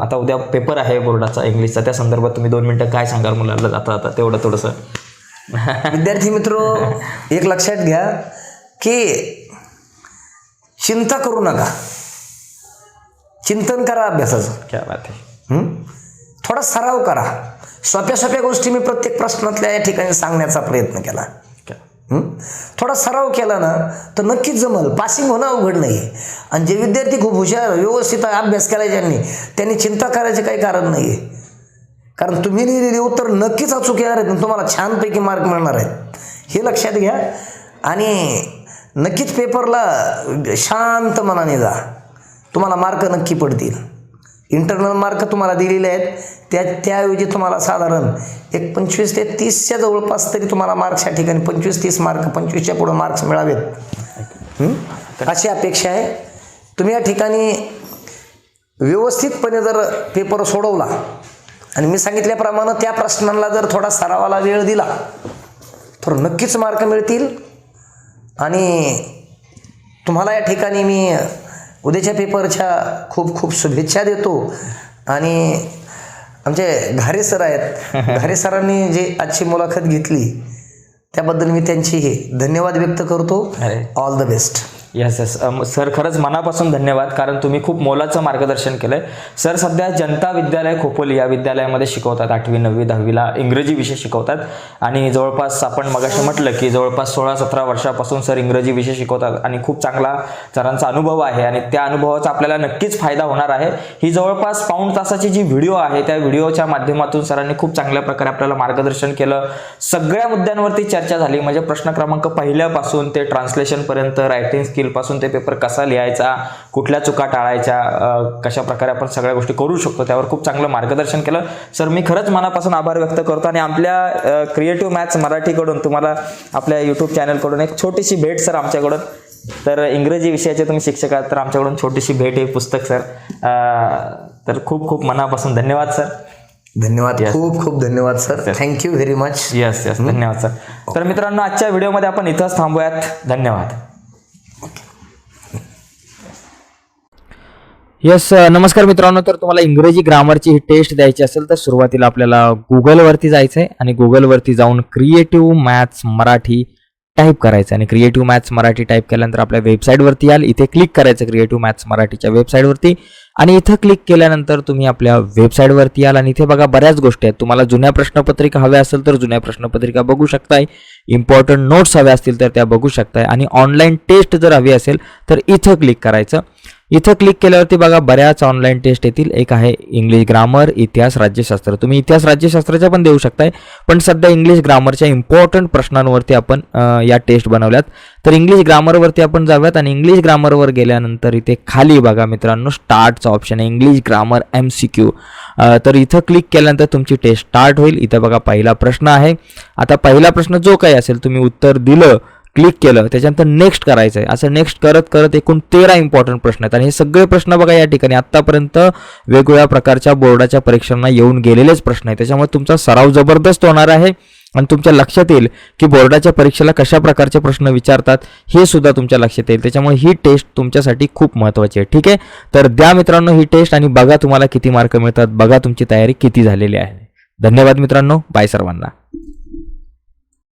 आता उद्या पेपर आहे बोर्डाचा इंग्लिशचा, त्या संदर्भात तुम्ही 2 मिनिटं काय सांगाल मुलांना जाता जाता तेवढं थोडंसं? विद्यार्थी मित्र, एक लक्षात घ्या की चिंता करू नका, चिंतन करा अभ्यासाचं. क्या बात आहे. थोडा सराव करा. सोप्या सोप्या गोष्टी मी प्रत्येक प्रश्नातल्या या ठिकाणी सांगण्याचा प्रयत्न केला. थोडा सराव केला ना तर नक्कीच जमल. पासिंग होणं अवघड नाही. आणि जे विद्यार्थी खूप हुशार व्यवस्थित अभ्यास केला त्यांनी चिंता करायचे काही कारण नाही आहे. कारण तुम्ही लिहिलेले उत्तर नक्कीच अचूक येणार आहेत, तुम्हाला छानपैकी मार्क मिळणार आहेत, हे लक्षात घ्या. आणि नक्कीच पेपरला शांत मनाने जा, तुम्हाला मार्क नक्की पडतील. इंटरनल मार्क तुम्हाला दिलेले आहेत त्याऐवजी तुम्हाला साधारण एक 25 ते 30च्या जवळपास तरी तुम्हाला मार्क्स या ठिकाणी 25-30 मार्क, 25च्या पुढे मार्क्स मिळावेत अशी अपेक्षा आहे. तुम्ही या ठिकाणी व्यवस्थितपणे जर पेपर सोडवला आणि मी सांगितल्याप्रमाणे त्या प्रश्नांना जर थोडा सरावाला वेळ दिला तर नक्कीच मार्क मिळतील. आणि तुम्हाला या ठिकाणी मी उद्याच्या पेपरच्या खूप खूप शुभेच्छा देतो. आणि आमचे घारे सर आहेत, घारे सरांनी जे आजची मुलाखत घेतली त्याबद्दल मी त्यांची धन्यवाद व्यक्त करतो. All the best. Yes sir, खरंच मनापासून धन्यवाद, कारण तुम्ही खूप मोलाचं मार्गदर्शन केलंय. सर सध्या जनता विद्यालय खोपोली या विद्यालयामध्ये शिकवतात. 8वी 9वी 10वीला इंग्रजी विषय शिकवतात. आणि जवळपास आपण मगाशी म्हटलं की जवळपास 16-17 वर्षापासून सर इंग्रजी विषय शिकवतात आणि खूप चांगला सरांचा अनुभव आहे आणि त्या अनुभवाचा आपल्याला नक्कीच फायदा होणार आहे. ही जवळपास पाऊण तासाची जी व्हिडिओ आहे त्या व्हिडिओच्या माध्यमातून सरांनी खूप चांगल्या प्रकारे आपल्याला मार्गदर्शन केलं. सगळ्या मुद्द्यांवरती चर्चा झाली. म्हणजे प्रश्न क्रमांक पहिल्यापासून ते ट्रान्सलेशनपर्यंत, रायटिंग स्किलपासून ते पेपर कसा लिहायचा, कुठल्या चुका टाळायच्या, कशा प्रकारे आपण सगळ्या गोष्टी करू शकतो, त्यावर खूप चांगलं मार्गदर्शन केलं. सर मी खरंच मनापासून आभार व्यक्त करतो. आणि आपल्या क्रिएटिव्ह मॅथ्स मराठीकडून तुम्हाला आपल्या यूट्यूब चॅनलकडून एक छोटीशी भेट सर आमच्याकडून. तर इंग्रजी विषयाचे तुम्ही शिक्षक आहात तर आमच्याकडून छोटीशी भेट आहे, पुस्तक सर. तर खूप खूप मनापासून धन्यवाद सर. धन्यवाद, खूप खूप धन्यवाद sir. Thank you very much. Yes धन्यवाद सर. तर मित्रांनो, आजच्या व्हिडिओमध्ये आपण इथंच थांबूयात. धन्यवाद. यस नमस्कार मित्रांनो. तर तुम्हाला इंग्रजी ग्रामरची ही टेस्ट द्यायची असेल तर सुरुवातीला आपल्याला गुगलवरती जायचं आहे आणि गुगलवरती जाऊन क्रिएटिव्ह मॅथ्स मराठी टाईप करायचं. आणि क्रिएटिव्ह मॅथ्स मराठी टाईप केल्यानंतर आपल्या वेबसाईटवरती याल. इथे क्लिक करायचं क्रिएटिव्ह मॅथ्स मराठीच्या वेबसाईटवरती. आणि इथं क्लिक केल्यानंतर तुम्ही आपल्या वेबसाईटवरती याल आणि इथे बघा बऱ्याच गोष्टी आहेत. तुम्हाला जुन्या प्रश्नपत्रिका हव्या असेल तर जुन्या प्रश्नपत्रिका बघू शकताय. इम्पॉर्टंट नोट्स हव्या असतील तर त्या बघू शकताय. आणि ऑनलाईन टेस्ट जर हवी असेल तर इथं क्लिक करायचं. इथं क्लिक केल्यावरती बघा बऱ्याच ऑनलाईन टेस्ट येतील. एक आहे इंग्लिश ग्रामर, इतिहास, राज्यशास्त्र. तुम्ही इतिहास राज्यशास्त्राच्या पण देऊ शकताय, पण सध्या इंग्लिश ग्रामरच्या इम्पॉर्टंट प्रश्नांवरती आपण या टेस्ट बनवल्यात. तर इंग्लिश ग्रामरवरती आपण जाऊयात आणि इंग्लिश ग्रामरवर गेल्यानंतर इथे खाली बघा मित्रांनो स्टार्टचा ऑप्शन आहे, इंग्लिश ग्रामर MCQ. तर इथं क्लिक केल्यानंतर तुमची टेस्ट स्टार्ट होईल. इथं बघा पहिला प्रश्न आहे. आता पहिला प्रश्न जो काही असेल तुम्ही उत्तर दिलं, क्लिक केलं, त्याच्यानंतर नेक्स्ट करायचं आहे. असं नेक्स्ट करत करत एकूण 13 इम्पॉर्टंट प्रश्न आहेत आणि हे सगळे प्रश्न बघा या ठिकाणी आत्तापर्यंत वेगवेगळ्या प्रकारच्या बोर्डाच्या परीक्षांना येऊन गेलेलेच प्रश्न आहेत. त्याच्यामुळे तुमचा सराव जबरदस्त होणार आहे आणि तुमच्या लक्षात येईल की बोर्डाच्या परीक्षेला कशा प्रकारचे प्रश्न विचारतात हे सुद्धा तुमच्या लक्षात येईल. त्याच्यामुळे ही टेस्ट तुमच्यासाठी खूप महत्त्वाची आहे. ठीक आहे, तर द्या मित्रांनो ही टेस्ट आणि बघा तुम्हाला किती मार्क मिळतात, बघा तुमची तयारी किती झालेली आहे. धन्यवाद मित्रांनो, बाय सर्वांना.